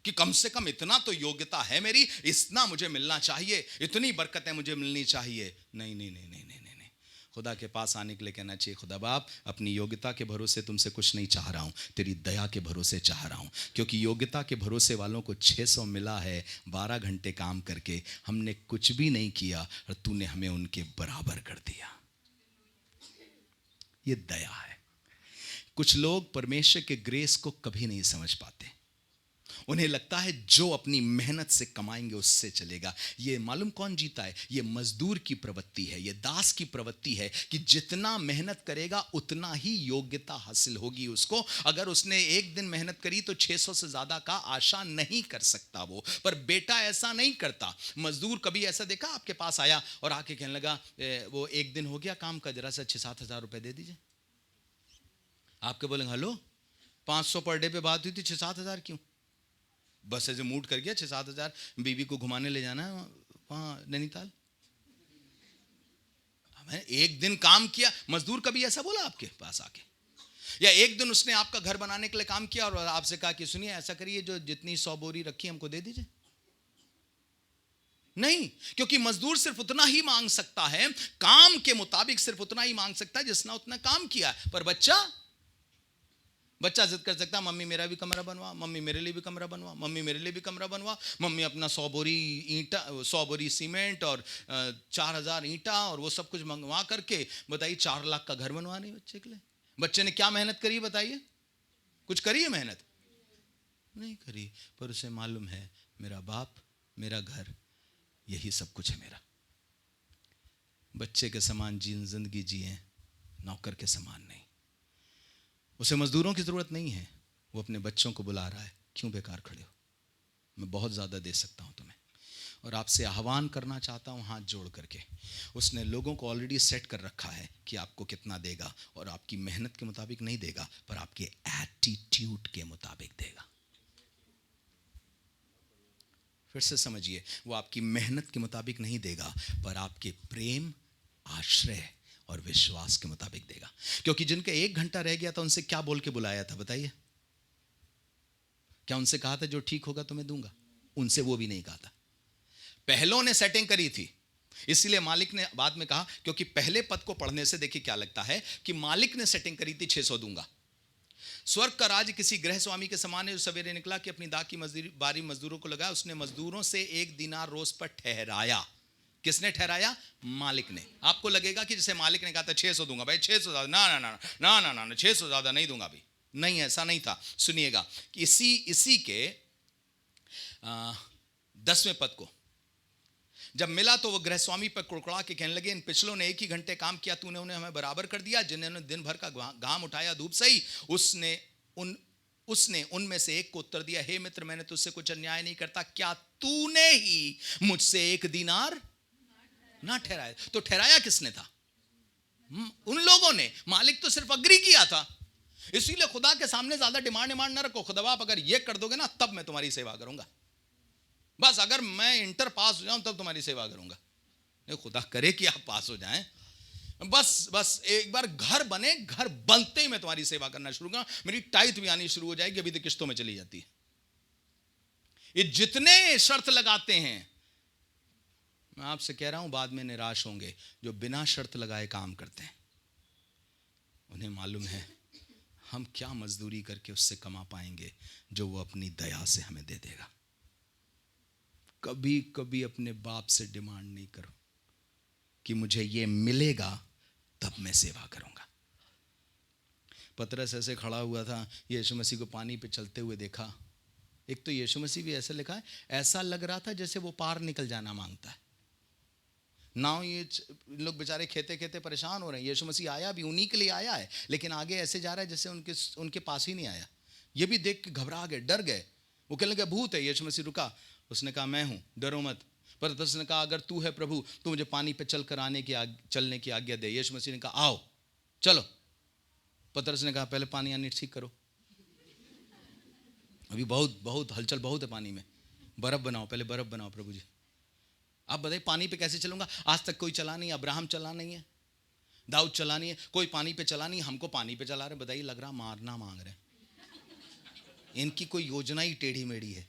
कि कम से कम इतना तो योग्यता है मेरी, इतना मुझे मिलना चाहिए, इतनी बरकतें मुझे मिलनी चाहिए। नहीं नहीं नहीं नहीं नहीं नहीं, नहीं। खुदा के पास आने के लिए कहना चाहिए, खुदा बाप अपनी योग्यता के भरोसे तुमसे कुछ नहीं चाह रहा हूँ, तेरी दया के भरोसे चाह रहा हूँ। क्योंकि योग्यता के भरोसे वालों को 600 मिला है 12 घंटे काम करके, हमने कुछ भी नहीं किया और तूने हमें उनके बराबर कर दिया। ये दया है। कुछ लोग परमेश्वर के ग्रेस को कभी नहीं समझ पाते। उन्हें लगता है जो अपनी मेहनत से कमाएंगे उससे चलेगा। ये मालूम कौन जीता है? ये मजदूर की प्रवृत्ति है, ये दास की प्रवृत्ति है कि जितना मेहनत करेगा उतना ही योग्यता हासिल होगी उसको। अगर उसने एक दिन मेहनत करी तो 600 से ज्यादा का आशा नहीं कर सकता वो। पर बेटा ऐसा नहीं करता। मजदूर कभी ऐसा देखा आपके पास आया और आके कहने लगा वो 1 दिन हो गया काम का, जरा सा 6-7 हज़ार रुपए दे दीजिए। आपके बोलेंगे हेलो 500 पर डे पे बात हुई थी, 6-7 हज़ार क्यों? बस ऐसे मूड कर गया 6-7 हज़ार, बीवी को घुमाने ले जाना है वहाँ नैनीताल। मैंने एक दिन काम किया, मजदूर कभी ऐसा बोला आपके पास आके? या एक दिन उसने आपका घर बनाने के लिए काम किया और आपसे कहा कि सुनिए ऐसा करिए, जो जितनी 100 बोरी रखी हमको दे दीजिए? नहीं, क्योंकि मजदूर सिर्फ उतना ही मांग सकता है, काम के मुताबिक सिर्फ उतना ही मांग सकता है जिसने उतना काम किया। पर बच्चा जिद कर सकता है, मम्मी मेरा भी कमरा बनवा, मम्मी मेरे लिए भी कमरा बनवा, मम्मी मेरे लिए भी कमरा बनवा, मम्मी अपना 100 बोरी ईंटा, 100 बोरी सीमेंट और 4000 ईंटा और वो सब कुछ मंगवा करके बताइए 4 लाख का घर बनवाने बच्चे के लिए। बच्चे ने क्या मेहनत करी बताइए? कुछ करी है मेहनत? नहीं करी। पर उसे मालूम है मेरा बाप, मेरा घर, यही सब कुछ है मेरा। बच्चे के समान जिंदगी जिए, नौकर के समान नहीं। उसे मजदूरों की जरूरत नहीं है, वो अपने बच्चों को बुला रहा है, क्यों बेकार खड़े हो, मैं बहुत ज्यादा दे सकता हूं तुम्हें। और आपसे आह्वान करना चाहता हूं हाथ जोड़ करके, उसने लोगों को ऑलरेडी सेट कर रखा है कि आपको कितना देगा, और आपकी मेहनत के मुताबिक नहीं देगा, पर आपके एटीट्यूड के मुताबिक देगा। फिर से समझिए, वो आपकी मेहनत के मुताबिक नहीं देगा, पर आपके प्रेम, आश्रय और विश्वास के मुताबिक देगा। क्योंकि जिनके 1 घंटा रह गया था उनसे क्या बोल के बुलाया था बताइए? क्या उनसे कहा था जो ठीक होगा तुम्हें दूंगा? उनसे वो भी नहीं कहा था। पहलों ने सेटिंग करी थी, इसलिए मालिक ने बाद में कहा, क्योंकि पहले पद को पढ़ने से देखिए क्या लगता है कि मालिक ने सेटिंग करी थी 600 दूंगा। स्वर्ग का राज्य किसी गृह स्वामी के समान है जो सवेरे निकला कि अपनी दाख की बारी मजदूरों को लगाया। उसने मजदूरों से 1 दिनार रोज पर ठहराया। किसने ठहराया? मालिक ने। आपको लगेगा कि जैसे मालिक ने कहा था 600 दूंगा, भाई 600 ज्यादा, ना ना ना ना ना ना ना 600 ज्यादा नहीं दूंगा भाई। नहीं, ऐसा नहीं था। सुनिएगा कि इसी के 10वें पद को जब मिला तो वो गृहस्वामी पर कुड़कुड़ा के कहने लगे, इन पिछलों ने 1 ही घंटे काम किया, तूने उन्हें हमें बराबर कर दिया। जिन्होंने दिन भर का घाम उठाया धूप सही, उसने उनमें से एक को उत्तर दिया, हे मित्र, मैंने तुझसे कुछ अन्याय नहीं करता, क्या तूने ही मुझसे 1 दिनार ना ठहराया? तो ठहराया किसने था? उन लोगों ने। मालिक तो सिर्फ अग्री किया था। इसीलिए खुदा के सामने ज्यादा डिमांड ना रखो। खुदा आप अगर ये कर दोगे ना तब मैं तुम्हारी सेवा करूंगा। बस अगर मैं इंटर पास हो जाऊं तब तुम्हारी सेवा करूंगा। नहीं, खुदा करे कि आप पास हो जाएं, बस एक बार घर बने, घर बनते ही मैं तुम्हारी सेवा करना शुरू करूंगा। मेरी टाइट भी आनी शुरू हो जाएगी, अभी तो किस्तों में चली जाती है। ये जितने शर्त लगाते हैं, मैं आपसे कह रहा हूं बाद में निराश होंगे। जो बिना शर्त लगाए काम करते हैं, उन्हें मालूम है हम क्या मजदूरी करके उससे कमा पाएंगे जो वो अपनी दया से हमें दे देगा। कभी कभी अपने बाप से डिमांड नहीं करो कि मुझे ये मिलेगा तब मैं सेवा करूंगा। पतरस ऐसे खड़ा हुआ था, यीशु मसीह को पानी पे चलते हुए देखा। एक तो यीशु मसीह भी ऐसे लिखा है, ऐसा लग रहा था जैसे वो पार निकल जाना मांगता है। नाव ये लोग बेचारे खेते खेते परेशान हो रहे हैं। यीशु मसीह आया भी उन्हीं के लिए आया है, लेकिन आगे ऐसे जा रहा है जैसे उनके पास ही नहीं आया। ये भी देख के घबरा गए, डर गए। वो कहने लगे भूत है। यीशु मसीह रुका, उसने कहा मैं हूं, डरो मत। पर उसने कहा अगर तू है प्रभु तो मुझे पानी पे चल कर चलने की आज्ञा दे। यीशु मसीह ने कहा आओ चलो। पतरस ने कहा पहले पानी आनी ठीक करो, अभी बहुत हलचल बहुत है पानी में, बर्फ बनाओ, पहले बर्फ बनाओ प्रभु जी। आप बताइए पानी पे कैसे चलूंगा? आज तक कोई चला नहीं, अब्राहम चला नहीं है, दाऊद चला नहीं है, कोई पानी पे चला नहीं, हमको पानी पे चला रहे। बताइए, लग रहा मारना मांग रहे। इनकी कोई योजना ही टेढ़ी मेढ़ी है।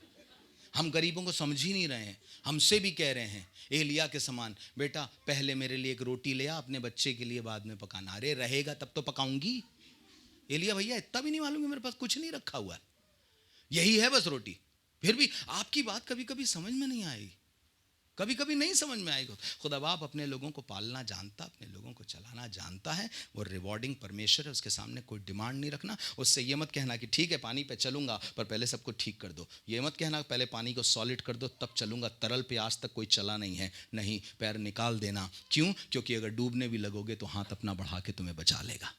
हम गरीबों को समझ ही नहीं रहे हैं। हमसे भी कह रहे हैं एलिया के समान, बेटा पहले मेरे लिए एक रोटी ले आ, अपने बच्चे के लिए बाद में पकाना। अरे रहेगा तब तो पकाऊंगी। एलिया भैया इतना भी नहीं मालूम कि मेरे पास कुछ नहीं रखा हुआ है, यही है बस रोटी। फिर भी आपकी बात कभी कभी समझ में नहीं आएगी, कभी कभी नहीं समझ में आएगा। खुदा बाप अपने लोगों को पालना जानता, अपने लोगों को चलाना जानता है। वो रिवॉर्डिंग परमेश्वर है, उसके सामने कोई डिमांड नहीं रखना। उससे ये मत कहना कि ठीक है पानी पे चलूंगा पर पहले सबको ठीक कर दो। ये मत कहना पहले पानी को सॉलिड कर दो तब चलूंगा। तरल पे आज तक कोई चला नहीं है, नहीं, पैर निकाल देना। क्यों? क्योंकि अगर डूबने भी लगोगे तो हाथ अपना बढ़ा के तुम्हें बचा लेगा।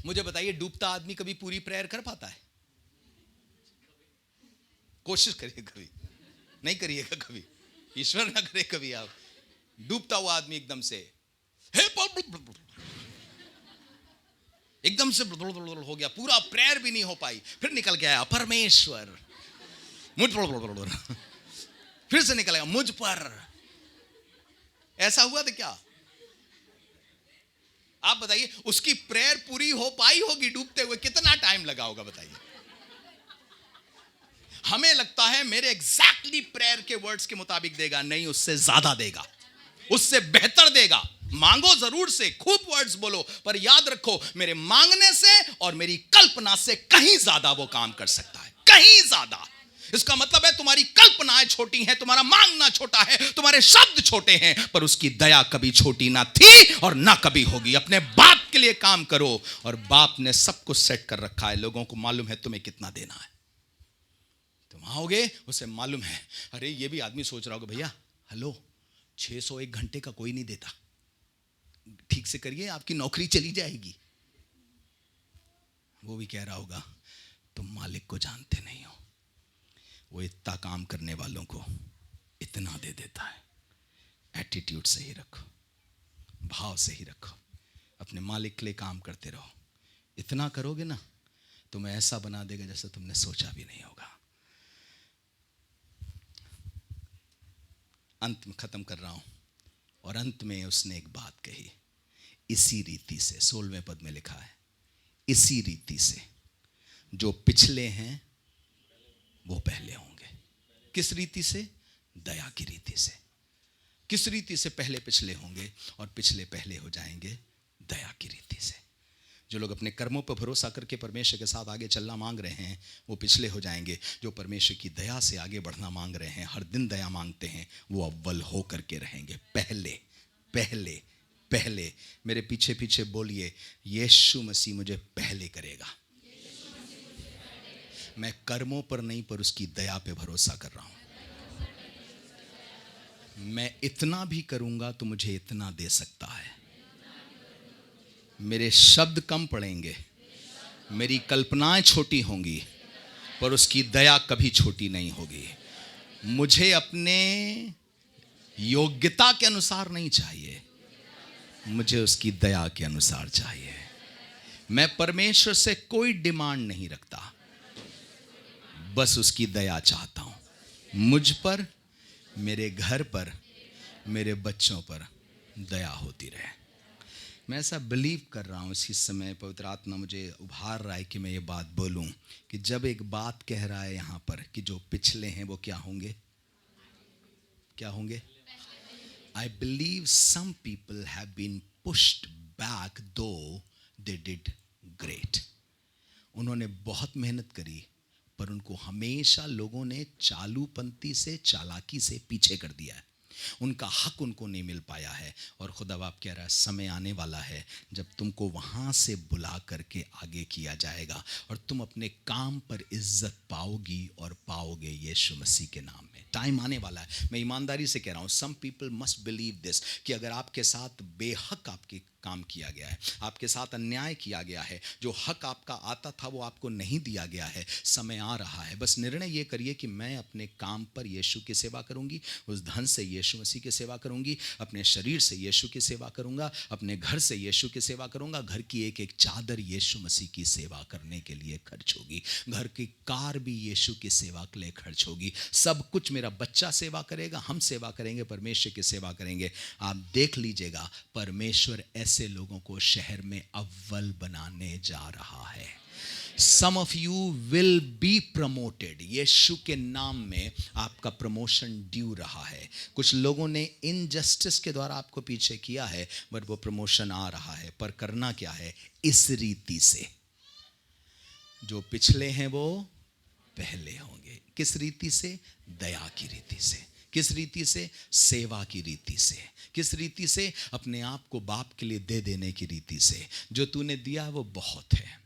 मुझे बताइए, डूबता आदमी कभी पूरी प्रेयर कर पाता है? कोशिश करिए, कभी नहीं करिएगा, कभी ईश्वर ना करे कभी आप डूबता हुआ आदमी एकदम से हो गया, पूरा प्रेयर भी नहीं हो पाई, फिर निकल के आया परमेश्वर मुझ पर, फिर से निकलेगा मुझ पर। ऐसा हुआ था क्या? आप बताइए, उसकी प्रेयर पूरी हो पाई होगी डूबते हुए? कितना टाइम लगा होगा बताइए? हमें लगता है मेरे एग्जैक्टली प्रेयर के वर्ड्स के मुताबिक देगा, नहीं, उससे ज्यादा देगा, उससे बेहतर देगा। मांगो जरूर से, खूब वर्ड्स बोलो, पर याद रखो मेरे मांगने से और मेरी कल्पना से कहीं ज्यादा वो काम कर सकता है, कहीं ज्यादा। इसका मतलब है तुम्हारी कल्पनाएं छोटी हैं, तुम्हारा मांगना छोटा है, तुम्हारे शब्द छोटे हैं, पर उसकी दया कभी छोटी ना थी और ना कभी होगी। अपने बाप के लिए काम करो, और बाप ने सब कुछ सेट कर रखा है। लोगों को मालूम है तुम्हें कितना देना है। तुम आओगे, उसे मालूम है। अरे ये भी आदमी सोच रहा होगा, भैया हेलो, 600 एक घंटे का कोई नहीं देता, ठीक से करिए आपकी नौकरी चली जाएगी। वो भी कह रहा होगा तुम मालिक को जानते नहीं हो, वो इतना काम करने वालों को इतना दे देता है। एटीट्यूड सही रखो, भाव सही रखो, अपने मालिक के लिए काम करते रहो। इतना करोगे ना, तुम्हें ऐसा बना देगा जैसा तुमने सोचा भी नहीं होगा। अंत में खत्म कर रहा हूं, और अंत में उसने एक बात कही, इसी रीति से, 16वें पद में लिखा है, इसी रीति से जो पिछले हैं वो पहले होंगे। किस रीति से? दया की रीति से। किस रीति से पहले पिछले होंगे और पिछले पहले हो जाएंगे? दया की रीति से। जो लोग अपने कर्मों पर भरोसा करके परमेश्वर के साथ आगे चलना मांग रहे हैं, वो पिछले हो जाएंगे। जो परमेश्वर की दया से आगे बढ़ना मांग रहे हैं, हर दिन दया मांगते हैं, वो अव्वल हो करके रहेंगे। पहले पहले पहले। मेरे पीछे पीछे बोलिए, यीशु मसीह मुझे पहले करेगा। मैं कर्मों पर नहीं, पर उसकी दया पे भरोसा कर रहा हूं। मैं इतना भी करूंगा तो मुझे इतना दे सकता है। मेरे शब्द कम पड़ेंगे, मेरी कल्पनाएं छोटी होंगी, पर उसकी दया कभी छोटी नहीं होगी। मुझे अपने योग्यता के अनुसार नहीं चाहिए, मुझे उसकी दया के अनुसार चाहिए। मैं परमेश्वर से कोई डिमांड नहीं रखता, बस उसकी दया चाहता हूं। मुझ पर, मेरे घर पर, मेरे बच्चों पर दया होती रहे। मैं ऐसा बिलीव कर रहा हूं, इसी समय पवित्र आत्मा मुझे उभार रहा है कि मैं ये बात बोलूं, कि जब एक बात कह रहा है यहां पर कि जो पिछले हैं वो क्या होंगे? क्या होंगे? I believe some people have been pushed back though they did great. उन्होंने बहुत मेहनत करी, पर उनको हमेशा लोगों ने चालूपंथी से, चालाकी से पीछे कर दिया है। उनका हक उनको नहीं मिल पाया है। और खुदा बाप कह रहा है, समय आने वाला है जब तुमको वहाँ से बुला करके आगे किया जाएगा, और तुम अपने काम पर इज्जत पाओगी और पाओगे यीशु मसीह के नाम में। टाइम आने वाला है। मैं ईमानदारी से कह रहा हूँ, some people must believe this, कि अगर आपके साथ बेहक आपके काम किया गया है, आपके साथ अन्याय किया गया है, जो हक आपका आता था वो आपको नहीं दिया गया है, समय आ रहा है। बस निर्णय ये करिए कि मैं अपने काम पर यीशु की सेवा करूंगी, उस धन से यीशु मसीह की सेवा करूंगी, अपने शरीर से यीशु की सेवा करूंगा, अपने घर से यीशु की सेवा करूंगा। घर की एक एक चादर यीशु मसीह की सेवा करने के लिए खर्च होगी। घर की कार भी यीशु की सेवा के लिए खर्च होगी। सब कुछ, मेरा बच्चा सेवा करेगा, हम सेवा करेंगे, परमेश्वर की सेवा करेंगे। आप देख लीजिएगा, परमेश्वर ऐसे लोगों को शहर में अव्वल बनाने जा रहा है। Some of you will be promoted. यीशु के नाम में आपका प्रमोशन ड्यू रहा है। कुछ लोगों ने इनजस्टिस के द्वारा आपको पीछे किया है, बट वो प्रमोशन आ रहा है। पर करना क्या है? इस रीति से, जो पिछले हैं वो पहले होंगे। किस रीति से? दया की रीति से। किस रीति से? सेवा की रीति से। किस रीति से? अपने आप को बाप के लिए दे देने की रीति से। जो तूने दिया वो बहुत है,